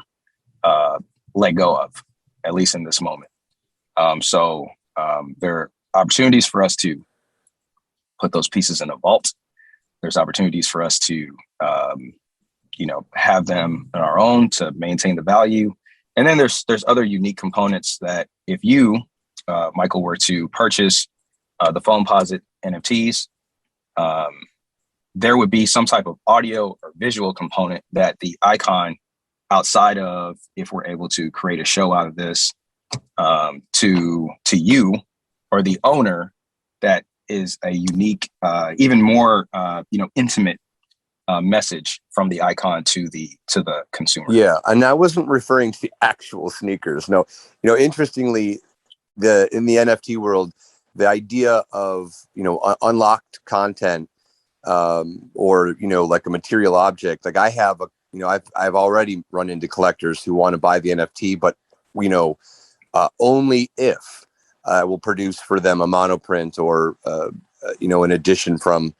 let go of, at least in this moment. So there are opportunities for us to put those pieces in a vault. There's opportunities for us to, have them on our own to maintain the value. And then there's other unique components that if you, Michael, were to purchase the Foamposite NFTs, there would be some type of audio or visual component that the icon, outside of if we're able to create a show out of this, to you or the owner, that is a unique, even more intimate message from the icon to the consumer. Yeah, and I wasn't referring to the actual sneakers. No, interestingly, in the NFT world, the idea of unlocked content, or like a material object. Like I have I've already run into collectors who want to buy the NFT, but only if I will produce for them a monoprint or an edition from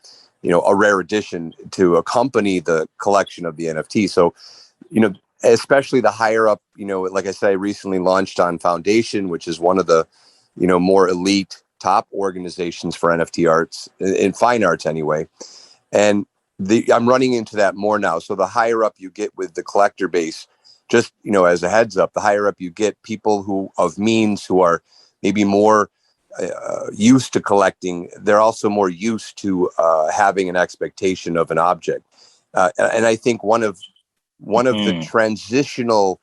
a rare edition to accompany the collection of the NFT. So especially the higher up, like I said, I recently launched on Foundation, which is one of the more elite top organizations for NFT arts in fine arts anyway. And I'm running into that more now. So the higher up you get with the collector base, just, as a heads up, the higher up you get, people who of means who are maybe more used to collecting, they're also more used to having an expectation of an object. And I think one of the transitional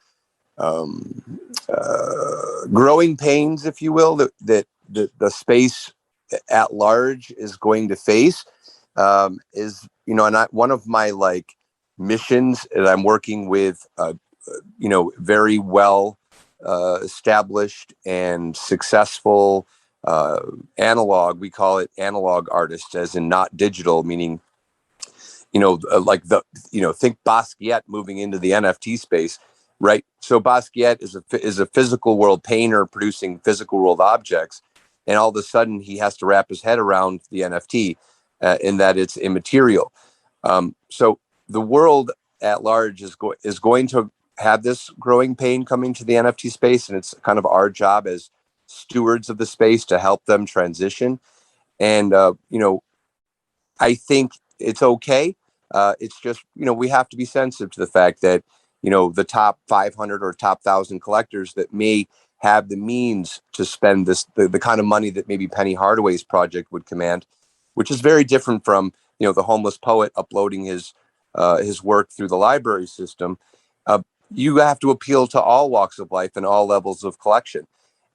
growing pains, if you will, that the space at large is going to face is, and one of my missions that I'm working with, very well established and successful analog, we call it analog artists, as in not digital, meaning, think Basquiat moving into the NFT space, right? So Basquiat is a physical world painter producing physical world objects. And all of a sudden he has to wrap his head around the NFT in that it's immaterial. So the world at large is going to have this growing pain coming to the NFT space. And it's kind of our job as stewards of the space to help them transition. And, I think it's okay. It's just, we have to be sensitive to the fact that, the top 500 or top 1,000 collectors that may have the means to spend the kind of money that maybe Penny Hardaway's project would command, which is very different from, the homeless poet uploading his work through the library system. You have to appeal to all walks of life and all levels of collection.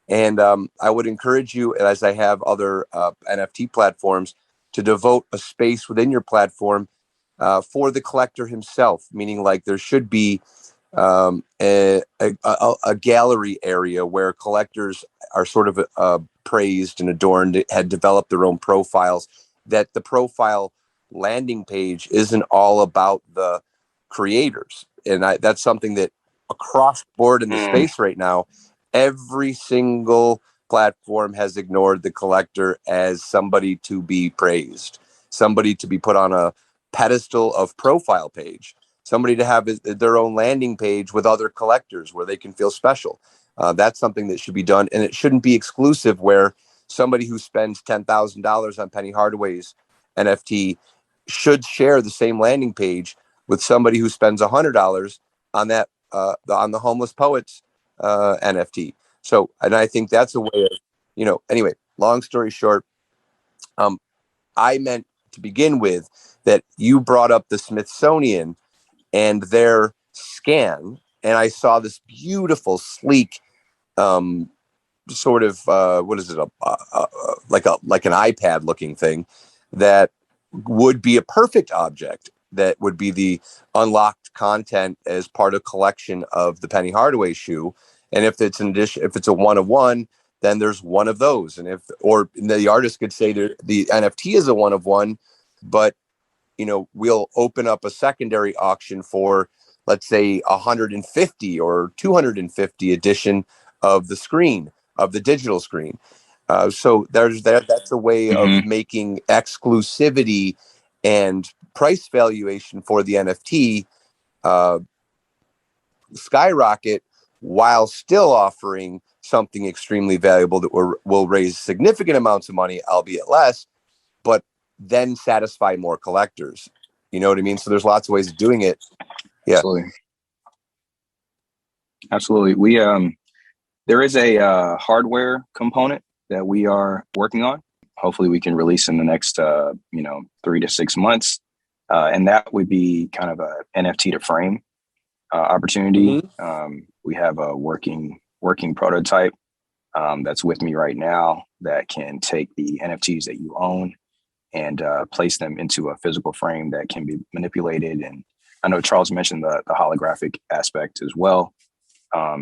And I would encourage you, as I have other NFT platforms, to devote a space within your platform for the collector himself, meaning there should be a gallery area where collectors are sort of praised and adorned, had developed their own profiles, that the profile landing page isn't all about the creators. And that's something that across the board in the space right now, every single platform has ignored the collector as somebody to be praised, somebody to be put on a pedestal of profile page, somebody to have their own landing page with other collectors where they can feel special. That's something that should be done. And it shouldn't be exclusive where somebody who spends $10,000 on Penny Hardaway's NFT should share the same landing page with somebody who spends $100 on that, on the homeless poet's NFT. So, and I think that's a way of, anyway, long story short, I meant to begin with that you brought up the Smithsonian and their scan, and I saw this beautiful, sleek, sort of, what is it, like an iPad looking thing that would be a perfect object that would be the unlocked content as part of collection of the Penny Hardaway shoe. And if it's an addition, if it's a one of one, then there's one of those. And or the artist could say the NFT is a one of one, but we'll open up a secondary auction for, let's say, 150 or 250 edition of the screen, of the digital screen. So that's a way of making exclusivity and price valuation for the NFT skyrocket, while still offering something extremely valuable that will raise significant amounts of money, albeit less, but then satisfy more collectors. You know what I mean? So there's lots of ways of doing it. Yeah, absolutely. We there is a hardware component that we are working on. Hopefully we can release in the next 3 to 6 months, and that would be kind of a NFT to frame opportunity. We have a working prototype that's with me right now that can take the NFTs that you own and place them into a physical frame that can be manipulated. And I know Charles mentioned the holographic aspect as well,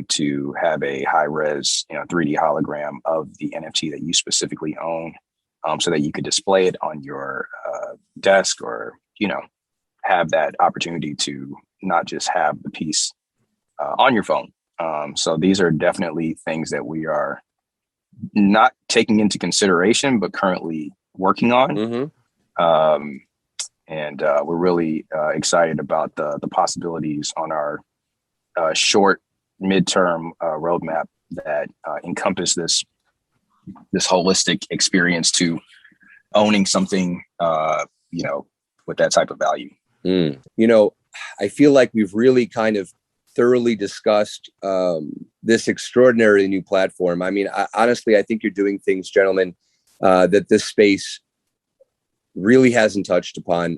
to have a high res 3D hologram of the NFT that you specifically own, so that you could display it on your desk, or have that opportunity to not just have the piece on your phone. So these are definitely things that we are not taking into consideration, but currently working on. Mm-hmm. And we're really excited about the possibilities on our short, midterm roadmap that encompass this holistic experience to owning something, with that type of value. I feel like we've really kind of thoroughly discussed this extraordinary new platform. I mean, honestly, I think you're doing things, gentlemen, that this space really hasn't touched upon.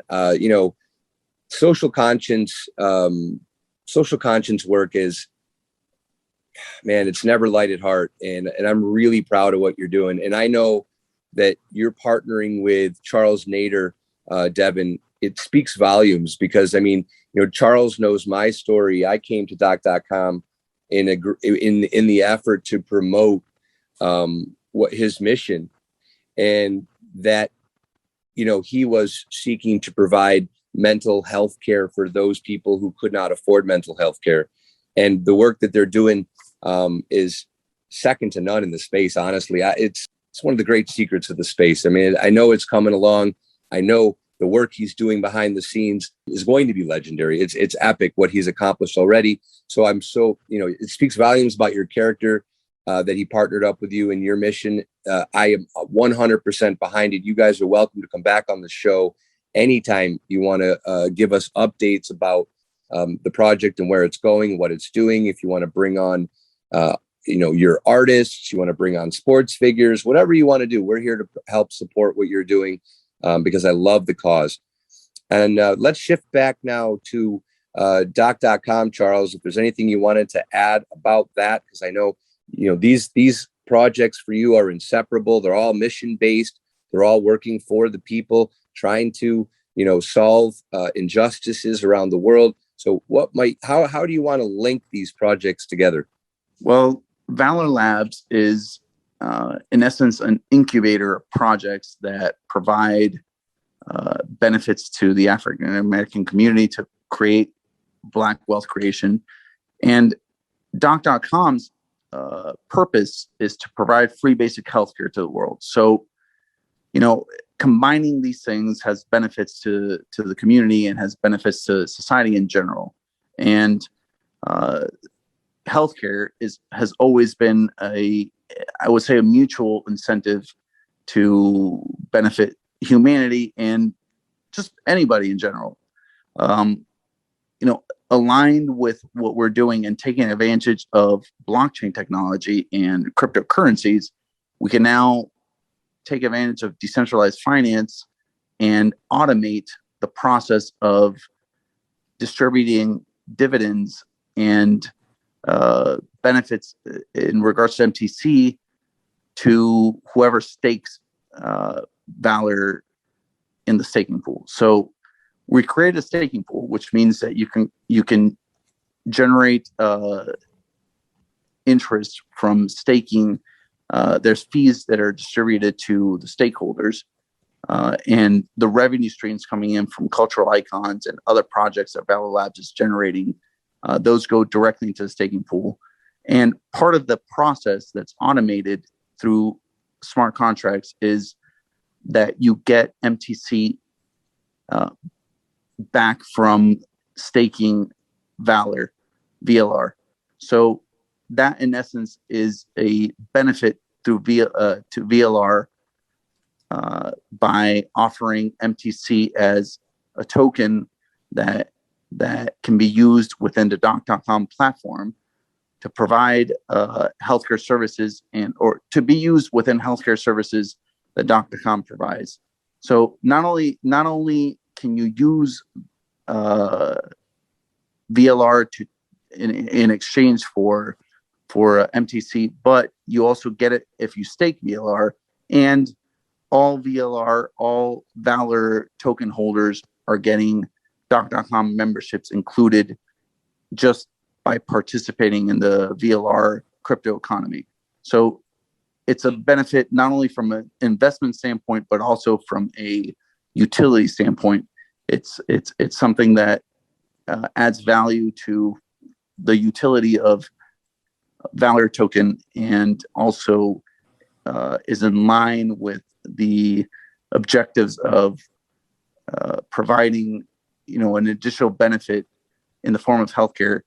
Social conscience work is, man, it's never light at heart. And I'm really proud of what you're doing. And I know that you're partnering with Charles Nader, Devon. It speaks volumes because, I mean, Charles knows my story. I came to doc.com in the effort to promote what his mission, and that, he was seeking to provide mental health care for those people who could not afford mental health care. And the work that they're doing is second to none in the space. Honestly, it's one of the great secrets of the space. I mean, I know it's coming along. I know the work he's doing behind the scenes is going to be legendary. It's epic what he's accomplished already. So I'm so, it speaks volumes about your character, that he partnered up with you in your mission. I am 100% behind it. You guys are welcome to come back on the show anytime you want to give us updates about the project and where it's going, what it's doing. If you want to bring on, your artists, you want to bring on sports figures, whatever you want to do, we're here to help support what you're doing, because I love the cause. And let's shift back now to doc.com, Charles, if there's anything you wanted to add about that, because I know, these projects for you are inseparable. They're all mission-based. They're all working for the people, trying to, solve injustices around the world. So how do you want to link these projects together? Well, Valor Labs is, in essence, an incubator of projects that provide benefits to the African American community to create Black wealth creation. And doc.com's purpose is to provide free basic healthcare to the world. So, combining these things has benefits to the community and has benefits to society in general. And healthcare has always been I would say a mutual incentive to benefit humanity and just anybody in general. Aligned with what we're doing and taking advantage of blockchain technology and cryptocurrencies, we can now take advantage of decentralized finance and automate the process of distributing dividends and benefits in regards to MTC to whoever stakes Valor in the staking pool. So we create a staking pool, which means that you can generate interest from staking. There's fees that are distributed to the stakeholders, and the revenue streams coming in from cultural icons and other projects that Valor Labs is generating. Those go directly into the staking pool. And part of the process that's automated through smart contracts is that you get MTC back from staking Valor, VLR. So that in essence is a benefit through to VLR by offering MTC as a token that can be used within the doc.com platform to provide healthcare services or to be used within healthcare services that doc.com provides. So not only can you use VLR in exchange for MTC, but you also get it if you stake VLR, and all Valor token holders are getting doc.com memberships included just by participating in the VLR crypto economy. So it's a benefit not only from an investment standpoint, but also from a utility standpoint. It's something that adds value to the utility of Valor token, and also is in line with the objectives of providing, an additional benefit in the form of healthcare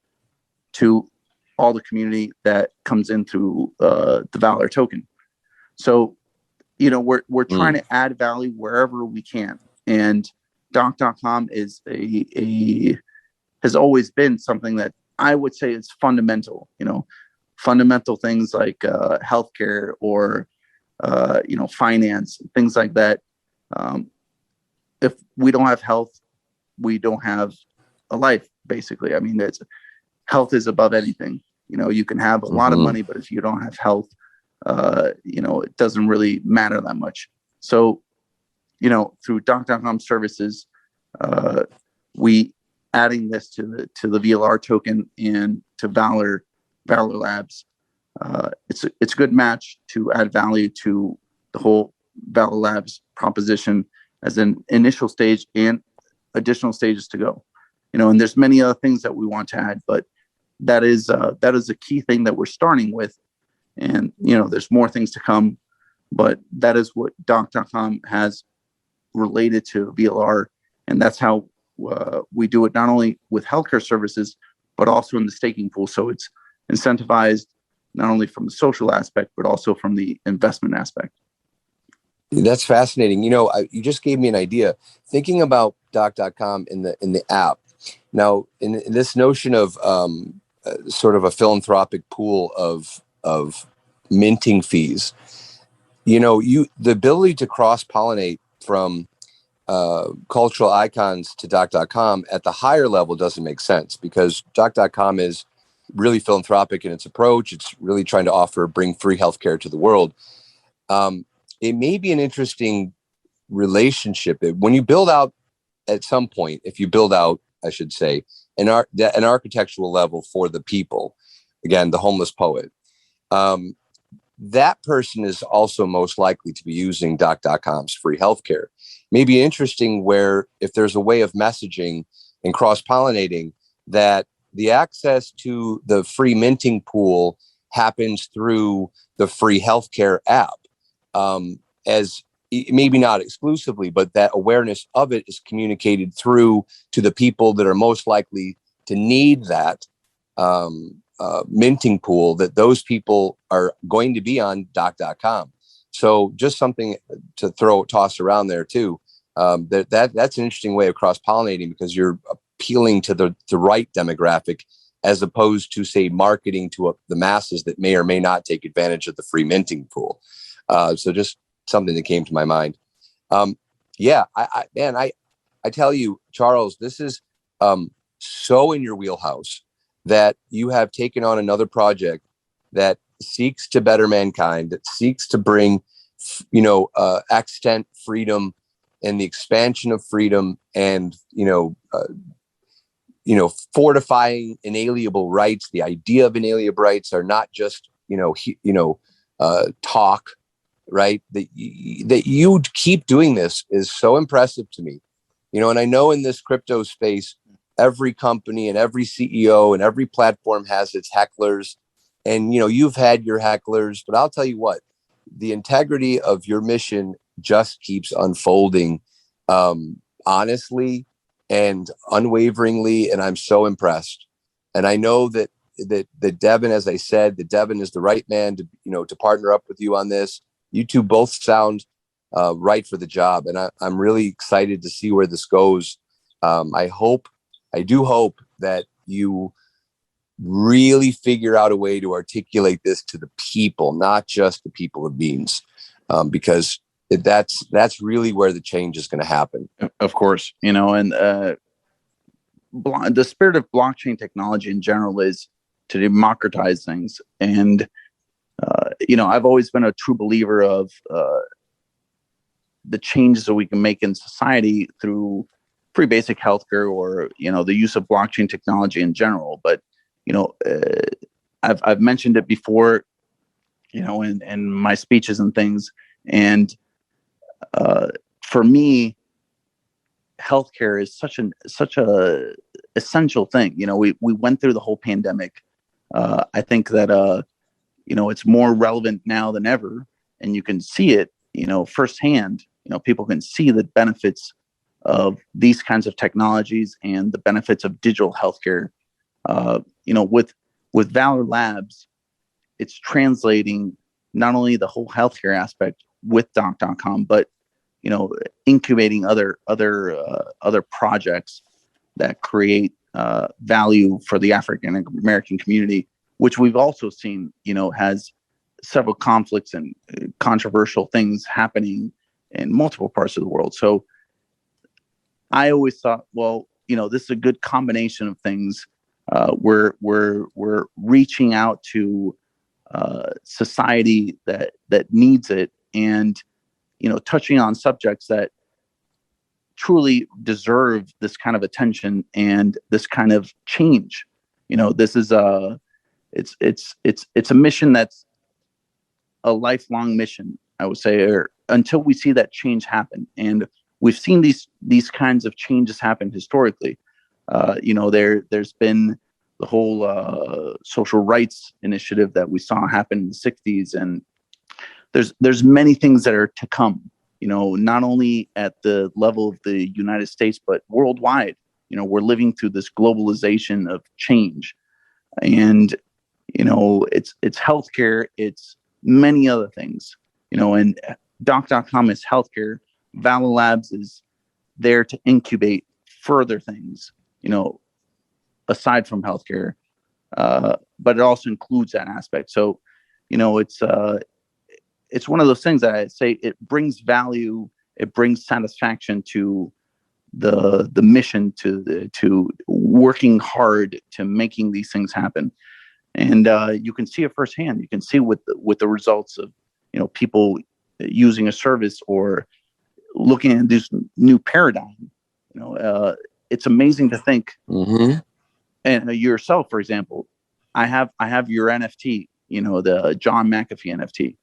to all the community that comes in through the Valor token. So, we're trying to add value wherever we can, and doc.com is has always been something that I would say is fundamental. Fundamental things like healthcare or finance, things like that. If we don't have health, we don't have a life, basically. I mean, health is above anything. You can have a lot of money, but if you don't have health, it doesn't really matter that much. So, through doc.com services, we adding this to the VLR token and to Valor Labs. It's a good match to add value to the whole Valor Labs proposition as an initial stage and additional stages to go. And there's many other things that we want to add, but that is a key thing that we're starting with. And, there's more things to come, but that is what doc.com has related to VLR. And that's how we do it, not only with healthcare services, but also in the staking pool. So it's incentivized not only from the social aspect, but also from the investment aspect. That's fascinating. You just gave me an idea. Thinking about doc.com in the app. Now, in this notion of sort of a philanthropic pool of minting fees, the ability to cross-pollinate from cultural icons to doc.com at the higher level doesn't make sense, because doc.com is really philanthropic in its approach. It's really trying to bring free healthcare to the world. It may be an interesting relationship when you build out at some point, if you build out, I should say, an architectural level for the people, again, the homeless poet, that person is also most likely to be using doc.com's free healthcare. Maybe interesting where if there's a way of messaging and cross-pollinating that the access to the free minting pool happens through the free healthcare app, as maybe not exclusively, but that awareness of it is communicated through to the people that are most likely to need that minting pool, that those people are going to be on doc.com. So just something to toss around there too. That's an interesting way of cross-pollinating, because you're appealing to the right demographic, as opposed to, say, marketing to the masses that may or may not take advantage of the free minting pool. So just something that came to my mind. I tell you, Charles, this is so in your wheelhouse that you have taken on another project that seeks to better mankind, that seeks to bring, extant freedom and the expansion of freedom, and fortifying inalienable rights. The idea of inalienable rights are not just talk, right? That you keep doing this is so impressive to me. And I know in this crypto space, every company and every CEO and every platform has its hecklers, and you've had your hecklers, but I'll tell you what, the integrity of your mission just keeps unfolding, honestly and unwaveringly, and I'm so impressed. And I know that Devon, as I said, that Devon is the right man to partner up with you on this. You two both sound right for the job, and I'm really excited to see where this goes. I do hope that you really figure out a way to articulate this to the people, not just the people of beans, because that's really where the change is going to happen. Of course, and the spirit of blockchain technology in general is to democratize things. And, I've always been a true believer of the changes that we can make in society through pretty basic healthcare, or, the use of blockchain technology in general. But, I've mentioned it before, in my speeches and things. And for me, healthcare is such a essential thing. We went through the whole pandemic. I think that it's more relevant now than ever, and you can see it firsthand. People can see the benefits of these kinds of technologies and the benefits of digital healthcare. With Valor Labs, it's translating not only the whole healthcare aspect with Doc.com, but incubating other projects that create value for the African American community, which we've also seen has several conflicts and controversial things happening in multiple parts of the world. So I always thought, well, this is a good combination of things. We're reaching out to society that needs it, and touching on subjects that truly deserve this kind of attention and this kind of change. This is it's a mission that's a lifelong mission, I would say, or until we see that change happen. And we've seen these kinds of changes happen historically. There's been the whole social rights initiative that we saw happen in the 60s, and there's many things that are to come, not only at the level of the United States, but worldwide. We're living through this globalization of change, and it's healthcare, it's many other things, and Doc.com is healthcare. Valor Labs is there to incubate further things, aside from healthcare, but it also includes that aspect. So, it's one of those things that I say it brings value, it brings satisfaction to the mission, to working hard to making these things happen. And you can see it firsthand. You can see with the results of people using a service or looking at this new paradigm. It's amazing to think. Mm-hmm. And yourself, for example, I have your NFT, the John McAfee NFT.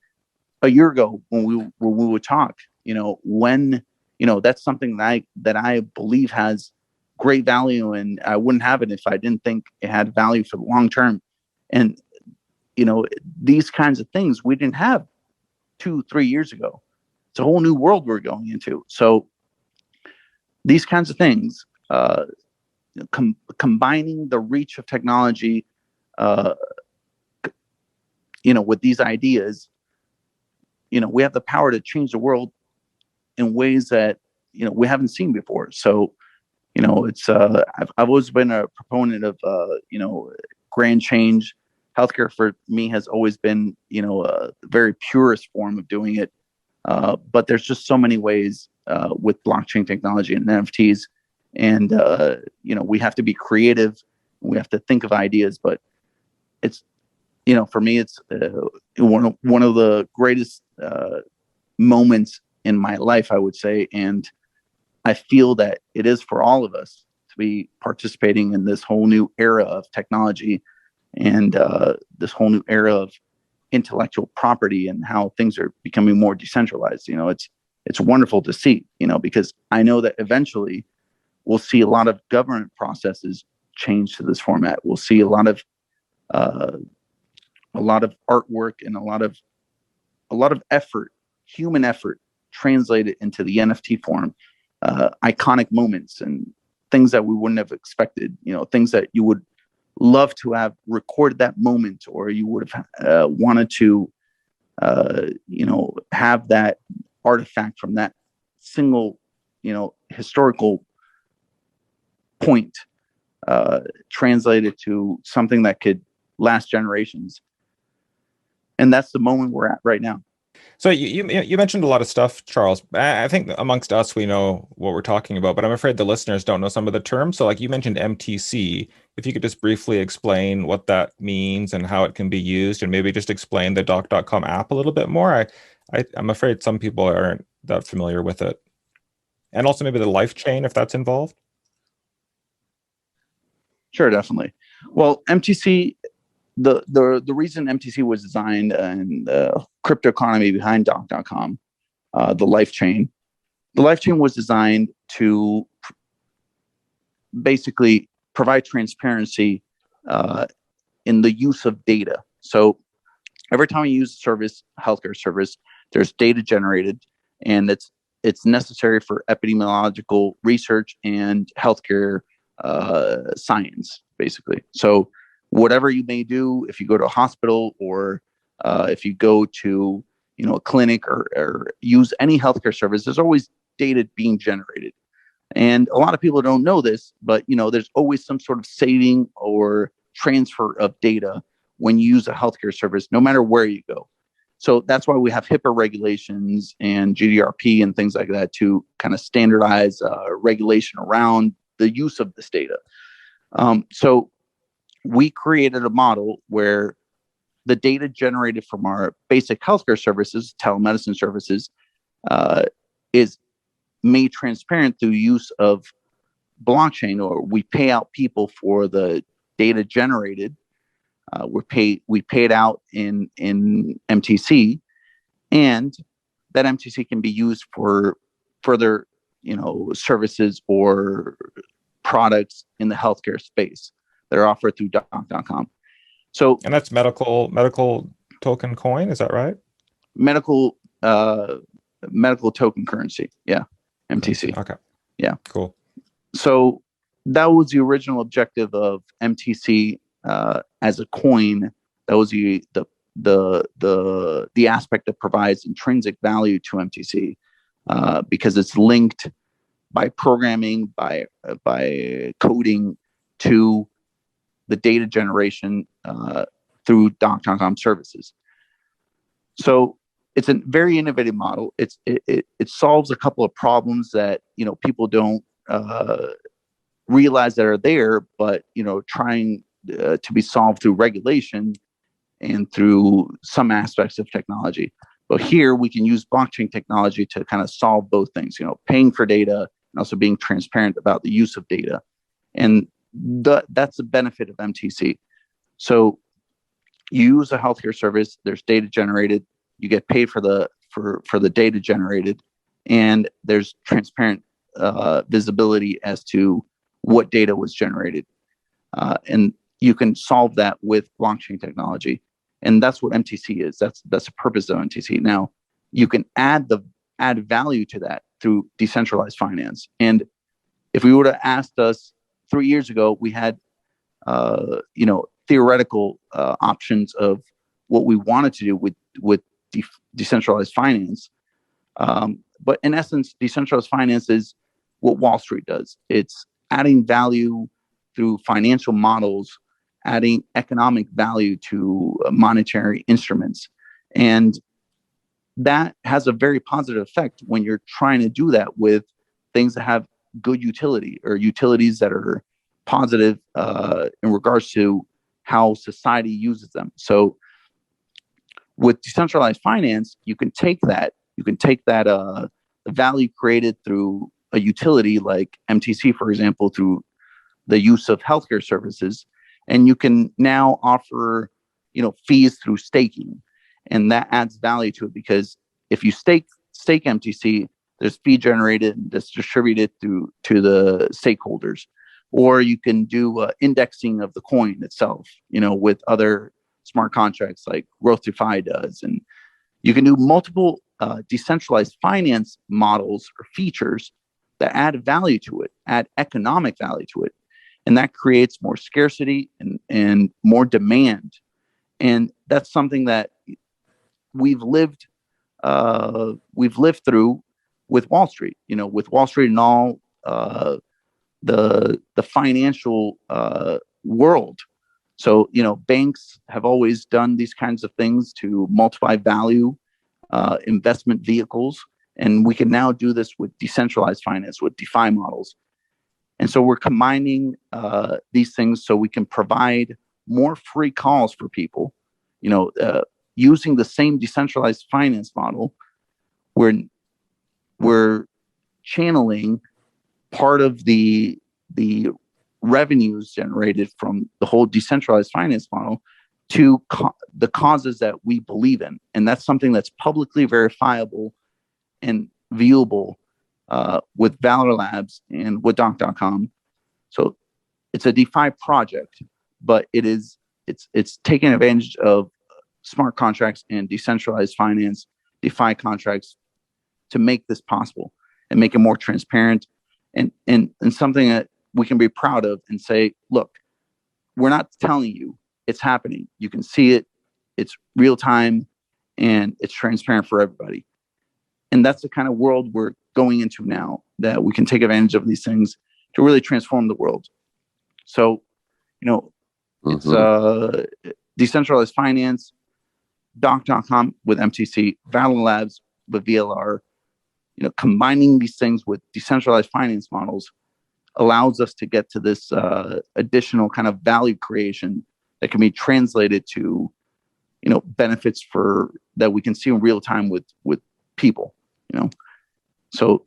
A year ago, when we would talk, that's something that I believe has great value, and I wouldn't have it if I didn't think it had value for the long term. And these kinds of things we didn't have 2-3 years ago. It's a whole new world we're going into. So these kinds of things, combining the reach of technology, with these ideas, we have the power to change the world in ways that we haven't seen before. So it's I've always been a proponent of grand change. Healthcare for me has always been a very purest form of doing it, but there's just so many ways with blockchain technology and NFTs, and we have to be creative, we have to think of ideas. But it's for me, it's one of the greatest moments in my life, I would say, and I feel that it is for all of us to be participating in this whole new era of technology and this whole new era of intellectual property and how things are becoming more decentralized. It's wonderful to see, because I know that eventually we'll see a lot of government processes change to this format. We'll see a lot of artwork and a lot of effort, human effort, translated into the NFT form, iconic moments and things that we wouldn't have expected, things that you would love to have recorded that moment, or you would have wanted to, have that artifact from that single, historical point translated to something that could last generations. And that's the moment we're at right now. So you mentioned a lot of stuff, Charles. I think amongst us, we know what we're talking about, but I'm afraid the listeners don't know some of the terms. So like you mentioned MTC, if you could just briefly explain what that means and how it can be used, and maybe just explain the Doc.com app a little bit more. I'm afraid some people aren't that familiar with it. And also maybe the life chain, if that's involved. Sure, definitely. Well, MTC, the reason MTC was designed and the crypto economy behind Doc.com, the life chain was designed to basically provide transparency in the use of data. So every time you use a service, healthcare service, there's data generated, and it's necessary for epidemiological research and healthcare science, basically. So whatever you may do, if you go to a hospital or if you go to a clinic or use any healthcare service, there's always data being generated. And a lot of people don't know this, but there's always some sort of saving or transfer of data when you use a healthcare service, no matter where you go. So that's why we have HIPAA regulations and GDRP and things like that to kind of standardize regulation around the use of this data. So we created a model where the data generated from our basic healthcare services, telemedicine services, is made transparent through use of blockchain, or we pay out people for the data generated. We pay it out in MTC, and that MTC can be used for further, services or products in the healthcare space that are offered through doc.com. So, and that's medical token coin, is that right? Medical token currency, yeah, MTC. Okay, yeah, cool. So that was the original objective of MTC as a coin. That was the aspect that provides intrinsic value to MTC because it's linked by programming, by coding to the data generation through doc.com services. So it's a very innovative model. It solves a couple of problems that people don't realize that are there, but trying to be solved through regulation and through some aspects of technology. But here we can use blockchain technology to kind of solve both things, paying for data and also being transparent about the use of data. And that's the benefit of MTC. So you use a healthcare service, there's data generated, you get paid for the data generated, and there's transparent visibility as to what data was generated. And you can solve that with blockchain technology. And that's what MTC is. That's the purpose of MTC. Now, you can add value to that through decentralized finance. And if we would have asked us 3 years ago, we had theoretical options of what we wanted to do with decentralized finance. But in essence, decentralized finance is what Wall Street does. It's adding value through financial models, adding economic value to monetary instruments. And that has a very positive effect when you're trying to do that with things that have good utility or utilities that are positive in regards to how society uses them. So with decentralized finance, you can take that the value created through a utility like MTC, for example, through the use of healthcare services, and you can now offer, fees through staking, and that adds value to it because if you stake MTC, there's fee generated that's distributed to the stakeholders, or you can do indexing of the coin itself, with other smart contracts like Wtf does, and you can do multiple decentralized finance models or features that add value to it, add economic value to it. And that creates more scarcity and more demand. And that's something that we've lived through with Wall Street, with Wall Street and all the financial world. So, banks have always done these kinds of things to multiply value, investment vehicles. And we can now do this with decentralized finance, with DeFi models. And so we're combining these things so we can provide more free calls for people, using the same decentralized finance model. We're channeling part of the revenues generated from the whole decentralized finance model to the causes that we believe in. And that's something that's publicly verifiable and viewable with Valor Labs and with doc.com. So it's a DeFi project, but it's taking advantage of smart contracts and decentralized finance, DeFi contracts, to make this possible and make it more transparent and something that we can be proud of and say, look, we're not telling you, it's happening. You can see it. It's real time and it's transparent for everybody. And that's the kind of world we're going into now, that we can take advantage of these things to really transform the world. So, it's decentralized finance, doc.com with MTC, Valor Labs with VLR, combining these things with decentralized finance models allows us to get to this additional kind of value creation that can be translated to, benefits that we can see in real time with people, So.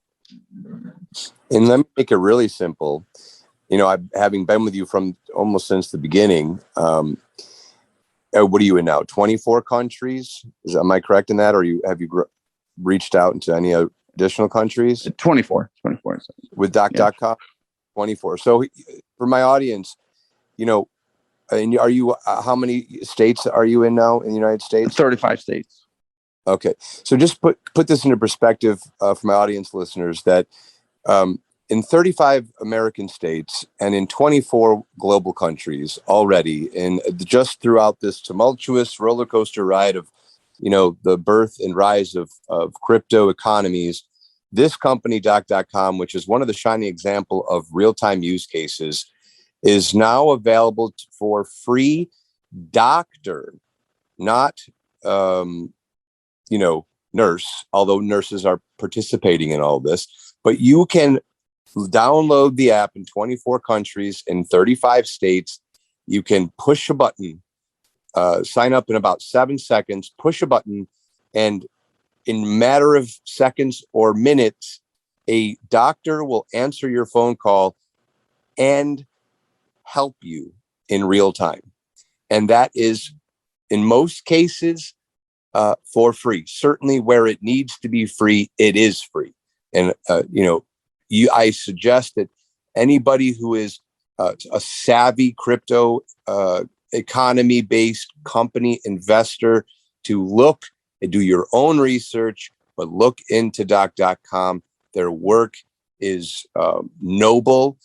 And let me make it really simple. Having been with you from almost since the beginning, what are you in now? 24 countries? Am I correct in that? Or have you reached out into any additional countries? 24. With doc.com? Yeah. 24. So for my audience, and are you, how many states are you in now in the United States? 35 states. Okay. So just put this into perspective for my audience listeners that in 35 American states and in 24 global countries already, and just throughout this tumultuous roller coaster ride of, the birth and rise of crypto economies, this company, doc.com, which is one of the shining example of real-time use cases, is now available for free doctor, not, nurse, although nurses are participating in all this, but you can download the app in 24 countries in 35 states. You can push a button, sign up in about 7 seconds, push a button, and in a matter of seconds or minutes, a doctor will answer your phone call and help you in real time. And that is, in most cases, for free. Certainly where it needs to be free, it is free. And, I suggest that anybody who is a savvy crypto economy-based company investor to look and do your own research, but look into doc.com. Their work is noble.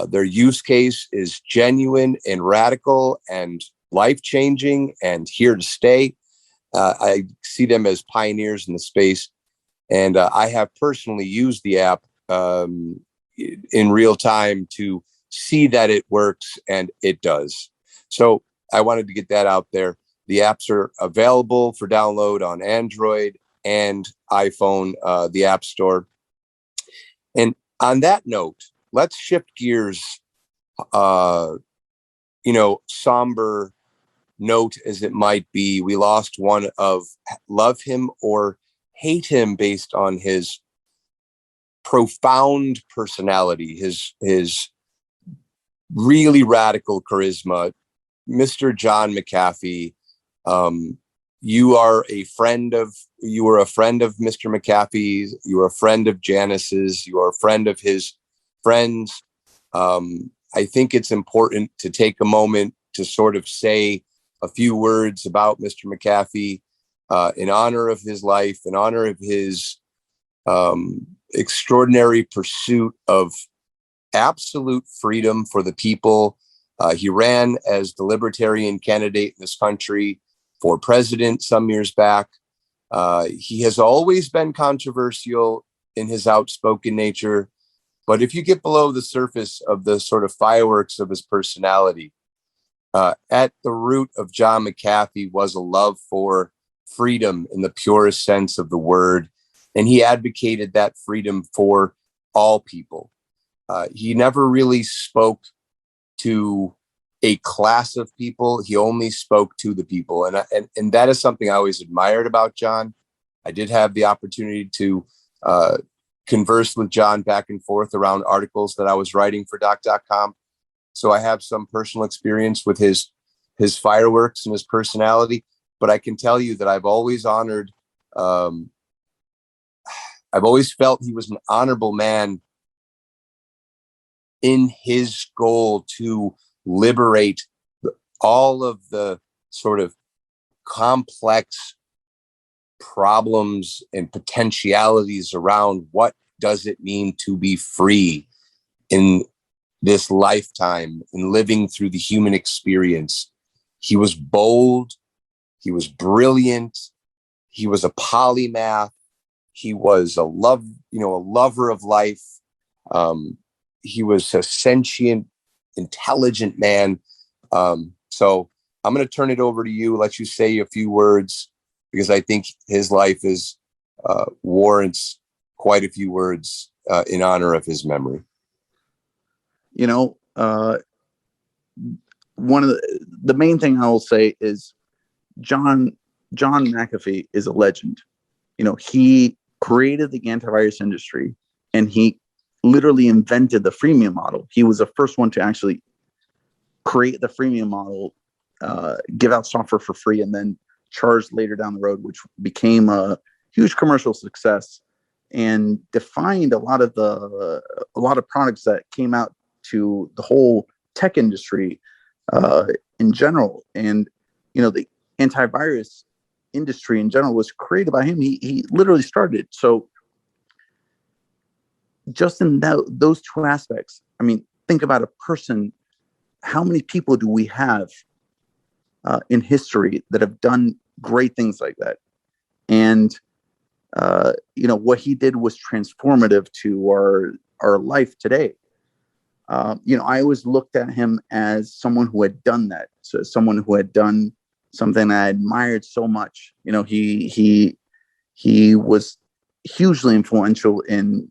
Their use case is genuine and radical and life-changing and here to stay. I see them as pioneers in the space. And I have personally used the app in real time to see that it works, and it does. So I wanted to get that out there. The apps are available for download on Android and iPhone, the App Store. And on that note, let's shift gears, somber note as it might be. We lost one of love him or hate him based on his profound personality, his really radical charisma, Mr. John McAfee. You were a friend of Mr. McAfee. You were a friend of Janice's. You are a friend of his friends. I think it's important to take a moment to sort of say a few words about Mr. McAfee in honor of his life, in honor of his extraordinary pursuit of absolute freedom for the people. He ran as the libertarian candidate in this country for president some years back. He has always been controversial in his outspoken nature, but if you get below the surface of the sort of fireworks of his personality, at the root of John McAfee was a love for freedom in the purest sense of the word. And he advocated that freedom for all people. He never really spoke to a class of people. He only spoke to the people. And that is something I always admired about John. I did have the opportunity to converse with John back and forth around articles that I was writing for doc.com. So I have some personal experience with his fireworks and his personality, but I can tell you that I've always honored, I've always felt he was an honorable man in his goal to liberate all of the sort of complex problems and potentialities around what does it mean to be free in this lifetime and living through the human experience. He was bold. He was brilliant. He was a polymath. He was a lover of life. He was a sentient, intelligent man. So I'm going to turn it over to you, let you say a few words, because I think his life warrants quite a few words in honor of his memory. One of the main thing I will say is John McAfee is a legend. He created the antivirus industry, and he literally invented the freemium model. He was the first one to actually create the freemium model, give out software for free, and then charge later down the road, which became a huge commercial success and defined a lot of products that came out to the whole tech industry in general. And the antivirus industry in general was created by him. He literally started it. So just in those two aspects, I mean, think about a person. How many people do we have in history that have done great things like that? And what he did was transformative to our life today. I always looked at him as someone who had done that. So someone who had done something I admired so much. He was hugely influential in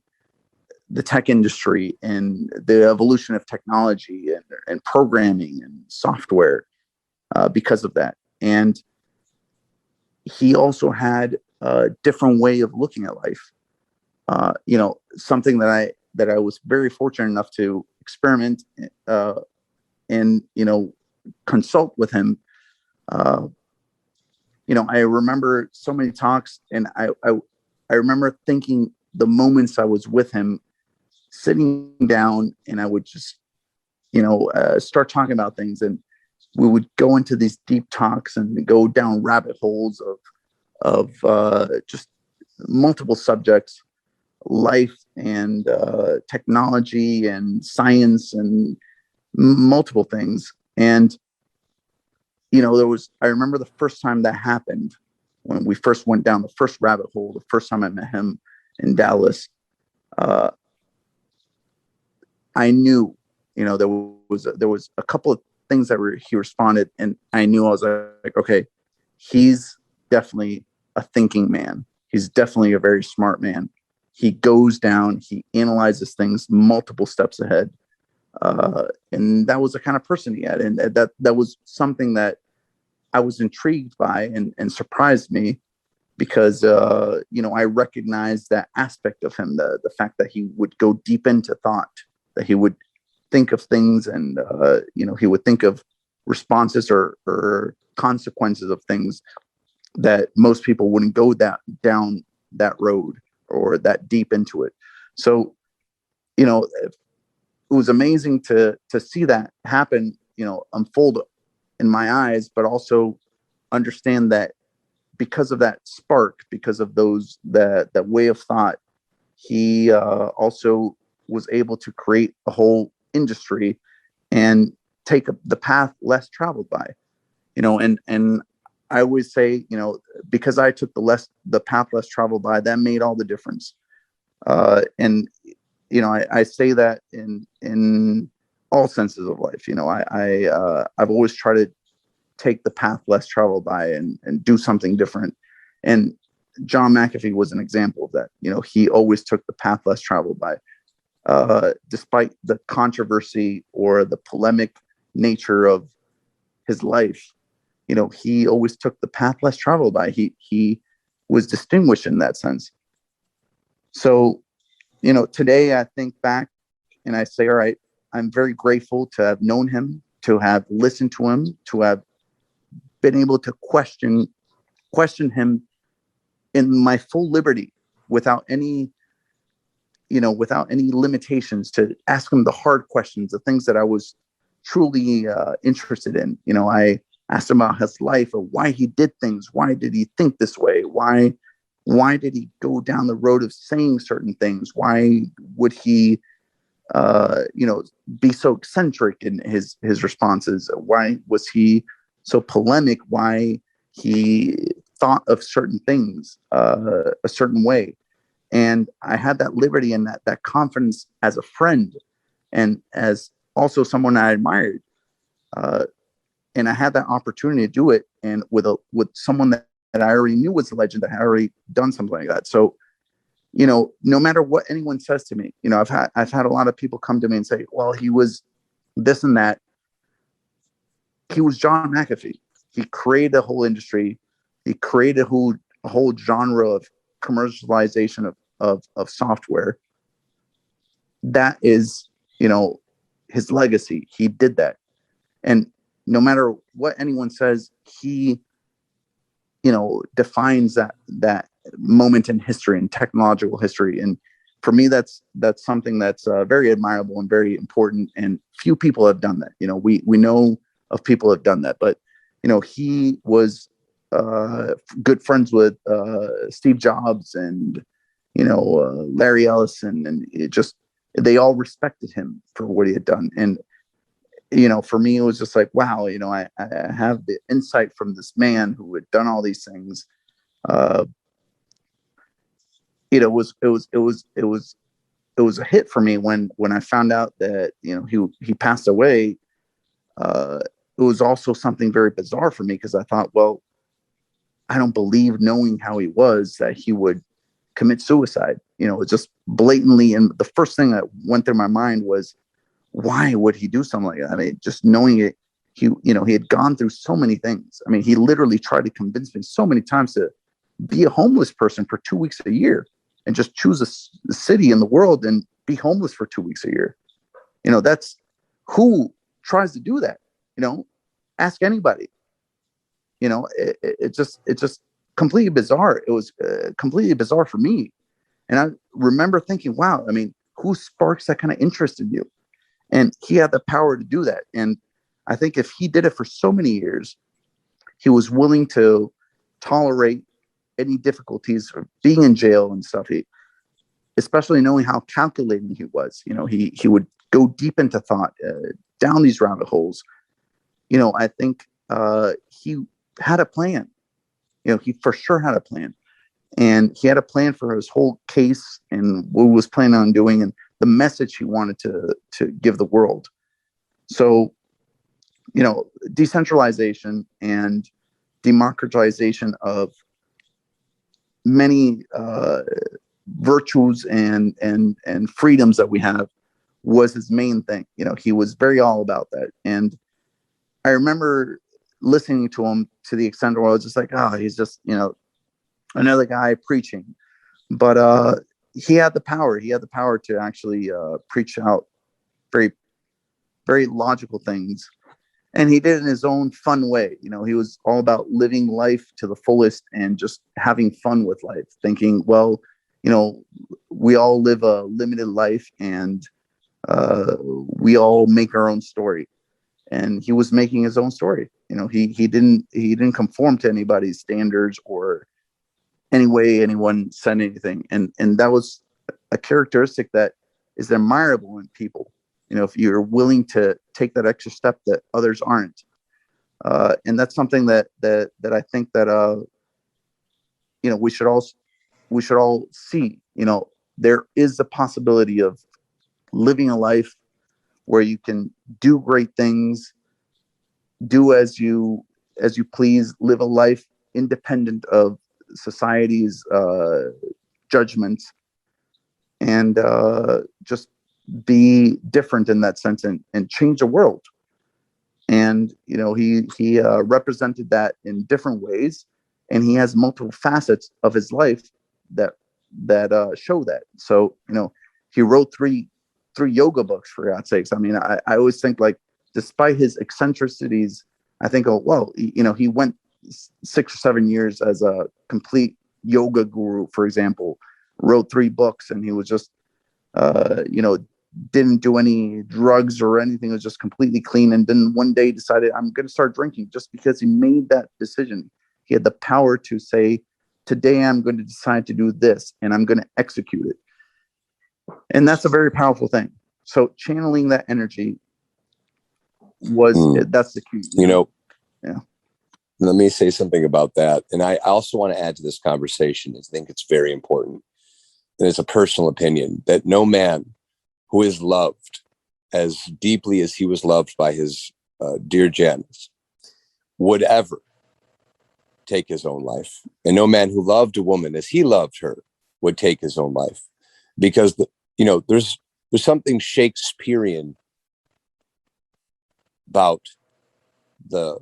the tech industry and the evolution of technology and programming and software because of that. And he also had a different way of looking at life. Something that I was very fortunate enough to experiment and consult with him. I remember so many talks, and I remember thinking the moments I was with him, sitting down, and I would just start talking about things, and we would go into these deep talks and go down rabbit holes of just multiple subjects, life and technology and science and multiple things. And I remember the first time that happened, when we first went down the first rabbit hole, the first time I met him in Dallas. I knew, there was a couple of things that he responded, and I knew. I was like, okay, he's definitely a thinking man. He's definitely a very smart man. He goes down, he analyzes things multiple steps ahead. And that was the kind of person he had. And that was something that I was intrigued by and surprised me, because, I recognized that aspect of him, the fact that he would go deep into thought, that he would think of things, and, he would think of responses or consequences of things that most people wouldn't go down that road or that deep into it. So, it was amazing to see that happen, unfold in my eyes, but also understand that because of that spark, because of that way of thought, he also was able to create a whole industry and take the path less traveled by, and I always say, because I took the path less traveled by, that made all the difference. And I say that in all senses of life. I've always tried to take the path less traveled by and do something different. And John McAfee was an example of that. He always took the path less traveled by, despite the controversy or the polemic nature of his life. He always took the path less traveled by. He was distinguished in that sense. So, today I think back and I say, all right, I'm very grateful to have known him, to have listened to him, to have been able to question him in my full liberty, without any without any limitations, to ask him the hard questions, the things that I was truly interested in. I asked him about his life, or why he did things. Why did he think this way? Why did he go down the road of saying certain things? Why would he, be so eccentric in his responses? Why was he so polemic? Why he thought of certain things a certain way? And I had that liberty and that confidence as a friend, and as also someone I admired. And I had that opportunity to do it, and with someone that I already knew was a legend, that had already done something like that. So, no matter what anyone says to me, I've had a lot of people come to me and say, well, he was this and that. He was John McAfee. He created a whole industry. He created a whole genre of commercialization of software. That is, his legacy. He did that. And no matter what anyone says, he, defines that moment in history and technological history. And for me, that's something that's very admirable and very important. And few people have done that. We know of people who have done that, but he was good friends with Steve Jobs and Larry Ellison, and they all respected him for what he had done. And for me, it was just like, wow, I have the insight from this man who had done all these things. It was a hit for me when I found out that he passed away. It was also something very bizarre for me, because I thought, well, I don't believe, knowing how he was, that he would commit suicide. It's just blatantly. And the first thing that went through my mind was, why would he do something like that? I mean, just knowing it, he had gone through so many things. I mean, he literally tried to convince me so many times to be a homeless person for 2 weeks a year, and just choose a city in the world and be homeless for 2 weeks a year. That's who tries to do that. Ask anybody. It's just completely bizarre. It was completely bizarre for me. And I remember thinking, wow, I mean, who sparks that kind of interest in you? And he had the power to do that. And I think if he did it for so many years, he was willing to tolerate any difficulties of being in jail and stuff. Especially knowing how calculating he was. He would go deep into thought, down these rabbit holes. I think he had a plan. He for sure had a plan. And he had a plan for his whole case and what he was planning on doing and the message he wanted to give the world. So, decentralization and democratization of many virtues and freedoms that we have was his main thing. He was very all about that. And I remember listening to him to the extent where I was just like, he's just, another guy preaching. But he had the power. He had the power to actually preach out very, very logical things. And he did it in his own fun way. He was all about living life to the fullest and just having fun with life, thinking, well, we all live a limited life, and we all make our own story. And he was making his own story. He didn't conform to anybody's standards or any way anyone said anything. And that was a characteristic that is admirable in people. If you're willing to take that extra step that others aren't. And that's something that I think that we should all see. There is the possibility of living a life where you can do great things, do as you please, live a life independent of society's judgments, and just be different in that sense and change the world. And he represented that in different ways, and he has multiple facets of his life that show that. So he wrote three yoga books, for God's sakes. I mean, I always think, like, despite his eccentricities, I think, oh well, he went 6 or 7 years as a complete yoga guru, for example, wrote 3 books, and he was just didn't do any drugs or anything. It was just completely clean. And then one day decided, I'm going to start drinking, just because he made that decision. He had the power to say, today I'm going to decide to do this, and I'm going to execute it. And that's a very powerful thing. So channeling that energy that's the key. Yeah. Let me say something about that. And I also want to add to this conversation. I think it's very important. And it's a personal opinion that no man who is loved as deeply as he was loved by his dear Janice would ever take his own life. And no man who loved a woman as he loved her would take his own life. Because, there's something Shakespearean about the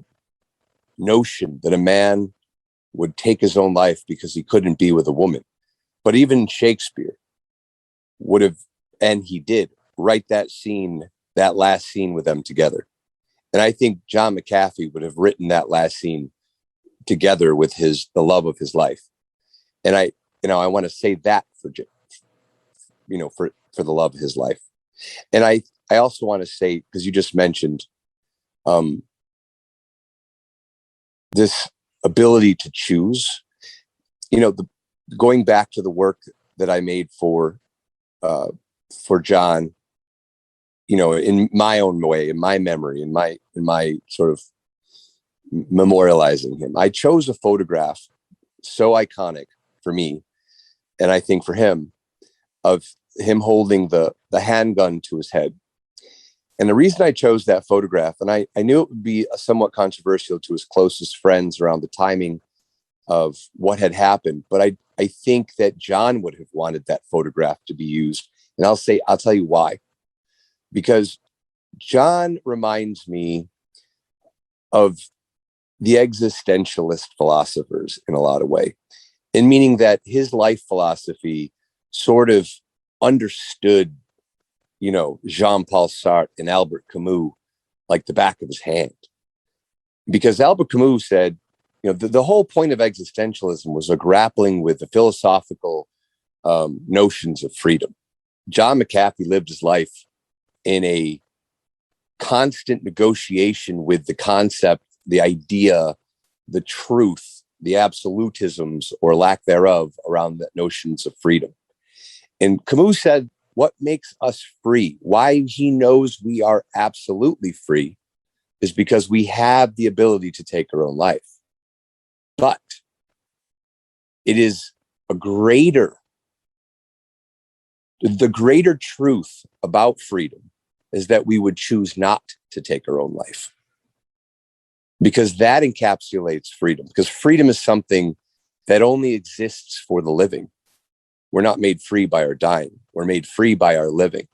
notion that a man would take his own life because he couldn't be with a woman. But even Shakespeare would have, and he did, write that last scene with them together. And I think John McAfee would have written that last scene together with the love of his life. And I want to say that for the love of his life. And I also want to say, because you just mentioned this ability to choose, going back to the work that I made for John, in my own way, in my memory, in my sort of memorializing him, I chose a photograph so iconic for me, and I think for him, of him holding the handgun to his head. And the reason I chose that photograph, and I knew it would be somewhat controversial to his closest friends around the timing of what had happened, but I think that John would have wanted that photograph to be used. And I'll tell you why. Because John reminds me of the existentialist philosophers in a lot of way, in meaning that his life philosophy sort of understood, Jean-Paul Sartre and Albert Camus like the back of his hand. Because Albert Camus said, the whole point of existentialism was a grappling with the philosophical notions of freedom. John McAfee lived his life in a constant negotiation with the concept, the idea, the truth, the absolutisms or lack thereof around the notions of freedom. And Camus said, what makes us free, why he knows we are absolutely free, is because we have the ability to take our own life. But it is the greater truth about freedom is that we would choose not to take our own life. Because that encapsulates freedom. Because freedom is something that only exists for the living. We're not made free by our dying. We're made free by our living.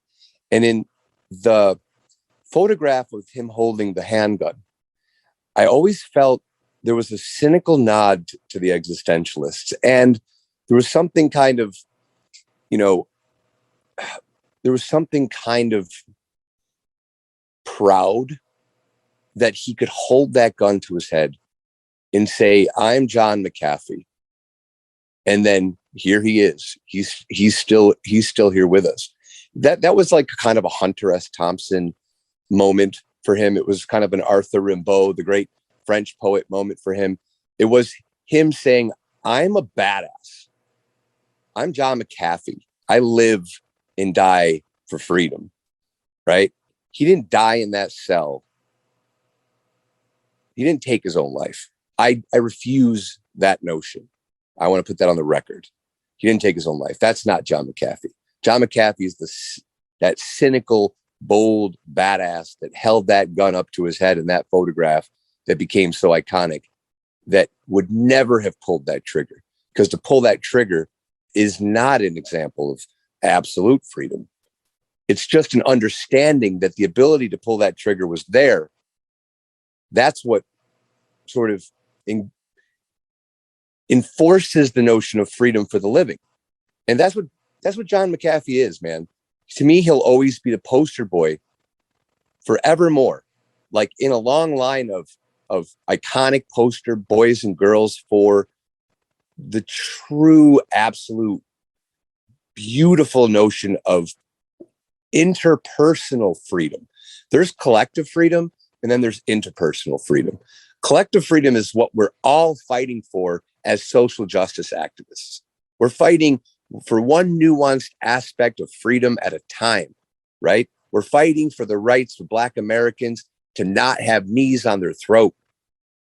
And in the photograph of him holding the handgun, I always felt there was a cynical nod to the existentialists. And there was something kind of, proud that he could hold that gun to his head and say, I'm John McAfee. And then here he is. He's still here with us. That was like kind of a Hunter S. Thompson moment for him. It was kind of an Arthur Rimbaud, the great French poet, moment for him. It was him saying, I'm a badass. I'm John McAfee. I live and die for freedom, right? He didn't die in that cell. He didn't take his own life. I refuse that notion. I want to put that on the record. He didn't take his own life. That's not John McAfee. John McAfee is that cynical, bold badass that held that gun up to his head in that photograph that became so iconic, that would never have pulled that trigger. Because to pull that trigger is not an example of absolute freedom. It's just an understanding that the ability to pull that trigger was there. That's what sort of enforces the notion of freedom for the living. And that's what John McAfee is, man. To me, he'll always be the poster boy forevermore, like in a long line of iconic poster boys and girls for the true, absolute, beautiful notion of interpersonal freedom. There's collective freedom, and then there's interpersonal freedom. Collective freedom is what we're all fighting for as social justice activists. We're fighting for one nuanced aspect of freedom at a time, right? We're fighting for the rights of Black Americans to not have knees on their throat,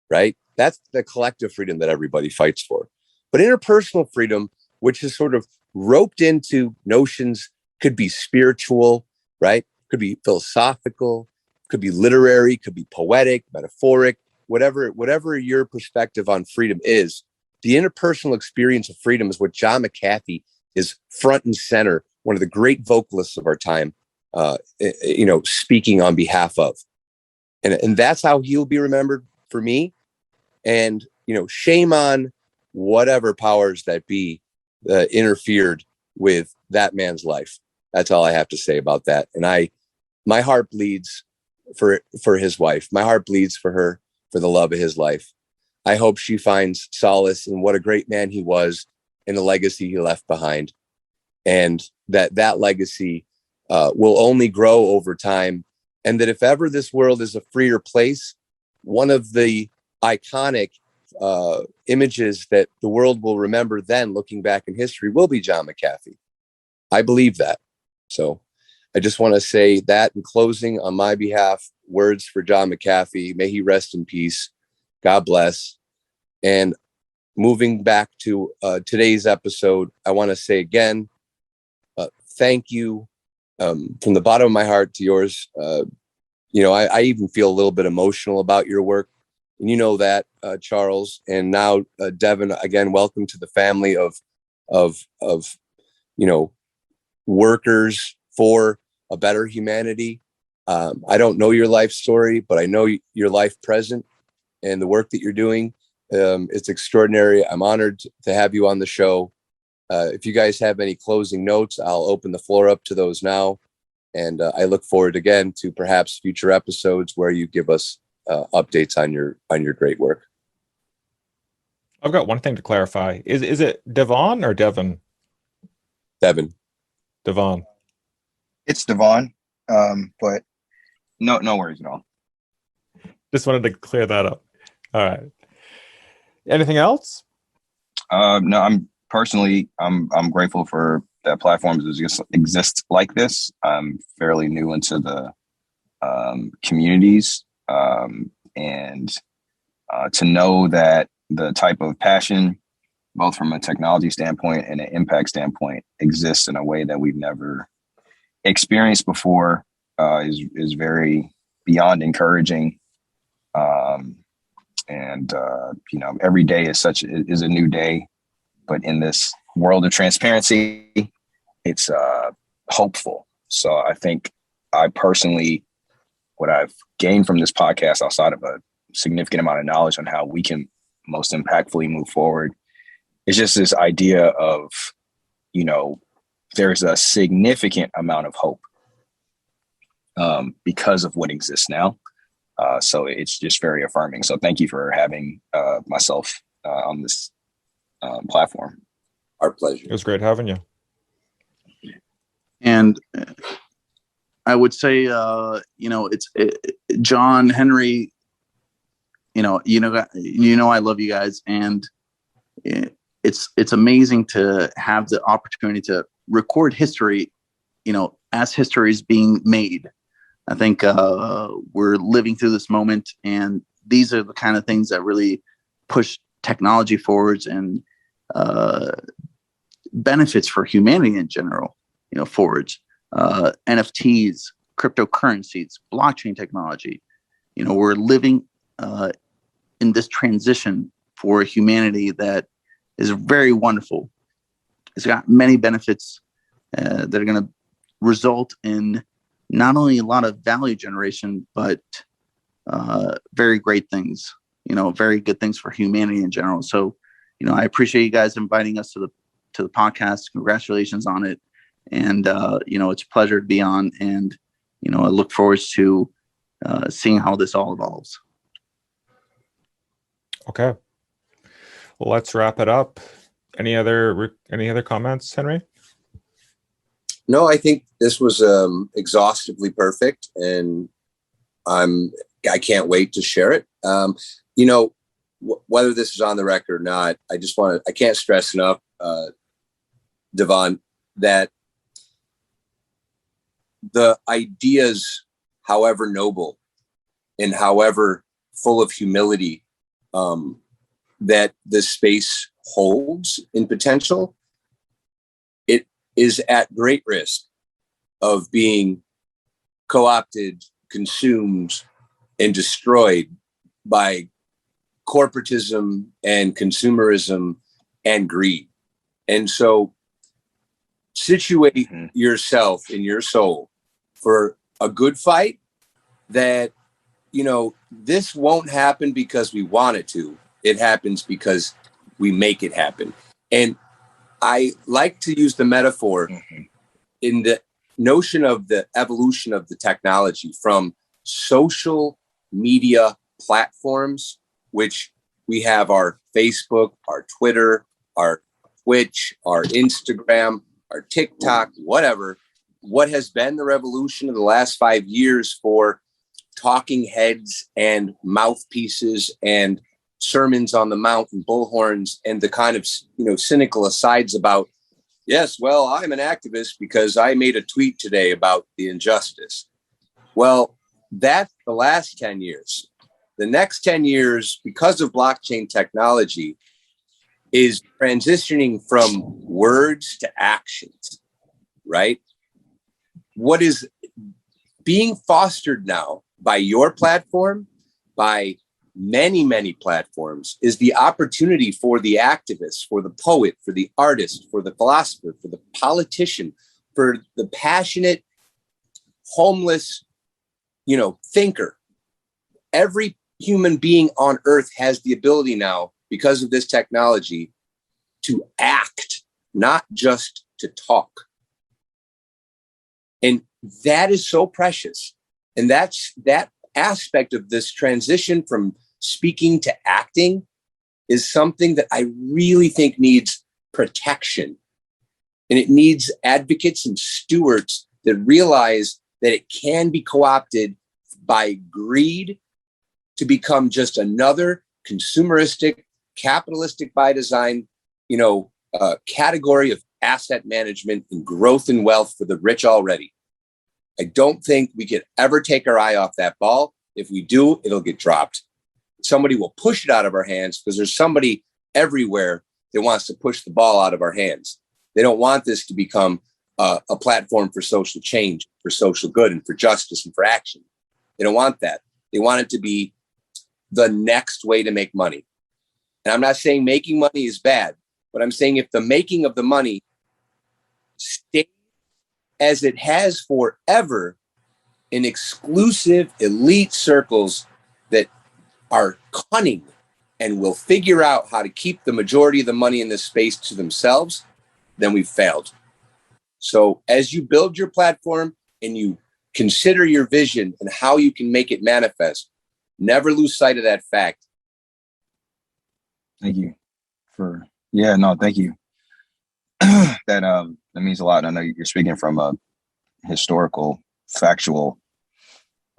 right? That's the collective freedom that everybody fights for. But interpersonal freedom, which is sort of roped into notions, could be spiritual, right? Could be philosophical, could be literary, could be poetic, metaphoric, whatever your perspective on freedom is. The interpersonal experience of freedom is what John McAfee is front and center, one of the great vocalists of our time, speaking on behalf of. And that's how he'll be remembered for me. And, shame on whatever powers that be interfered with that man's life. That's all I have to say about that. And my heart bleeds for his wife. My heart bleeds for her, for the love of his life. I hope she finds solace in what a great man he was and the legacy he left behind. And that legacy will only grow over time. And that if ever this world is a freer place, one of the iconic images that the world will remember then, looking back in history, will be John McAfee. I believe that. So I just want to say that in closing on my behalf, words for John McAfee. May he rest in peace. God bless. And moving back to today's episode, I want to say again, thank you from the bottom of my heart to yours. I even feel a little bit emotional about your work. And you know that, Charles. And now, Devon, again, welcome to the family of workers for a better humanity. I don't know your life story, but I know your life present and the work that you're doing. It's extraordinary. I'm honored to have you on the show. If you guys have any closing notes, I'll open the floor up to those now. And I look forward again to perhaps future episodes where you give us updates on your great work. I've got one thing to clarify. Is it Devon or Devon? Devon. Devon. It's Devon, but no worries at all. Just wanted to clear that up. All right. Anything else? No, I'm grateful for that platforms exist like this. I'm fairly new into the communities, and to know that the type of passion, both from a technology standpoint and an impact standpoint, exists in a way that we've never experienced before, is very beyond encouraging. Every day is a new day, but in this world of transparency, it's hopeful. So I think I personally, what I've gained from this podcast, outside of a significant amount of knowledge on how we can most impactfully move forward, is just this idea of, there's a significant amount of hope because of what exists now. So it's just very affirming. So thank you for having myself on this platform. Our pleasure. It was great having you. And I would say, John, Henry, I love you guys, and it's amazing to have the opportunity to record history, as history is being made. I think we're living through this moment, and these are the kind of things that really push technology forwards and benefits for humanity in general, forwards. NFTs, cryptocurrencies, blockchain technology. We're living in this transition for humanity that is very wonderful. It's got many benefits that are going to result in not only a lot of value generation, but very great things, very good things for humanity in general. So, I appreciate you guys inviting us to the podcast. Congratulations on it. And, it's a pleasure to be on. And, I look forward to seeing how this all evolves. Okay. Well, let's wrap it up. Any other comments, Henry? No, I think this was exhaustively perfect, and I can't wait to share it. You know, whether this is on the record or not, I can't stress enough, Devon, that the ideas, however noble and however full of humility, that this space holds in potential, it is at great risk of being co-opted, consumed, and destroyed by corporatism and consumerism and greed. And so situate yourself in your soul for a good fight that, you know, this won't happen because we want it to. It happens because we make it happen. And I like to use the metaphor in the notion of the evolution of the technology from social media platforms, which we have our Facebook, our Twitter, our Twitch, our Instagram, our TikTok, whatever. What has been the revolution of the last 5 years for talking heads and mouthpieces and sermons on the mount and bullhorns and the kind of, you know, cynical asides about, yes, well, I'm an activist because I made a tweet today about the injustice. Well, that's the last 10 years. The next 10 years, because of blockchain technology, is transitioning from words to actions, right? What is being fostered now by your platform, by many, many platforms, is the opportunity for the activist, for the poet, for the artist, for the philosopher, for the politician, for the passionate, homeless, you know, thinker. Every human being on earth has the ability now, because of this technology, to act, not just to talk. And that is so precious. And that aspect of this transition from speaking to acting is something that I really think needs protection. And it needs advocates and stewards that realize that it can be co-opted by greed to become just another consumeristic, capitalistic by design, you know, category of asset management and growth and wealth for the rich already. I don't think we could ever take our eye off that ball. If we do, it'll get dropped. Somebody will push it out of our hands because there's somebody everywhere that wants to push the ball out of our hands. They don't want this to become a platform for social change, for social good, and for justice and for action. They don't want that. They want it to be the next way to make money. And I'm not saying making money is bad, but I'm saying if the making of the money stays as it has forever in exclusive elite circles that are cunning and will figure out how to keep the majority of the money in this space to themselves, then we've failed. So as you build your platform and you consider your vision and how you can make it manifest, never lose sight of that fact. Thank you thank you. That means a lot. I know you're speaking from a historical, factual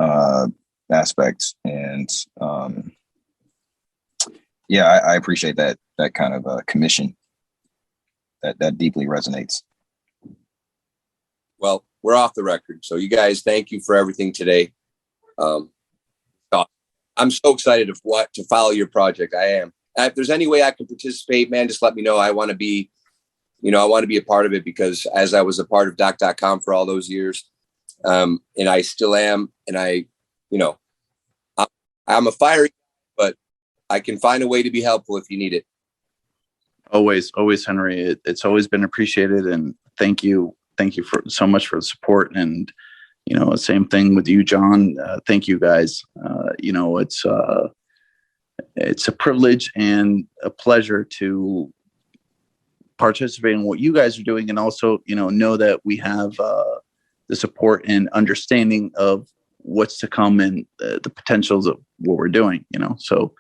aspect, and I appreciate that kind of commission. That deeply resonates. Well, we're off the record, so you guys, thank you for everything today. I'm so excited to follow your project. I am. If there's any way I can participate, man, just let me know. I want to be a part of it, because as I was a part of doc.com for all those years, and I still am, and I'm a fiery, but I can find a way to be helpful if you need it. Always, Henry. It's always been appreciated, and thank you for so much for the support. And same thing with you, John. Thank you, guys. It's a privilege and a pleasure to participate in what you guys are doing, and also know that we have the support and understanding of what's to come and the potentials of what we're doing. So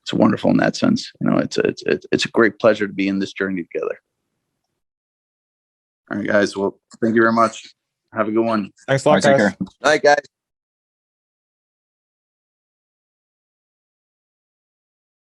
it's wonderful in that sense. It's a great pleasure to be in this journey together. All right, guys. Well, thank you very much. Have a good one. Thanks a All lot, right, take guys. care. Night, guys.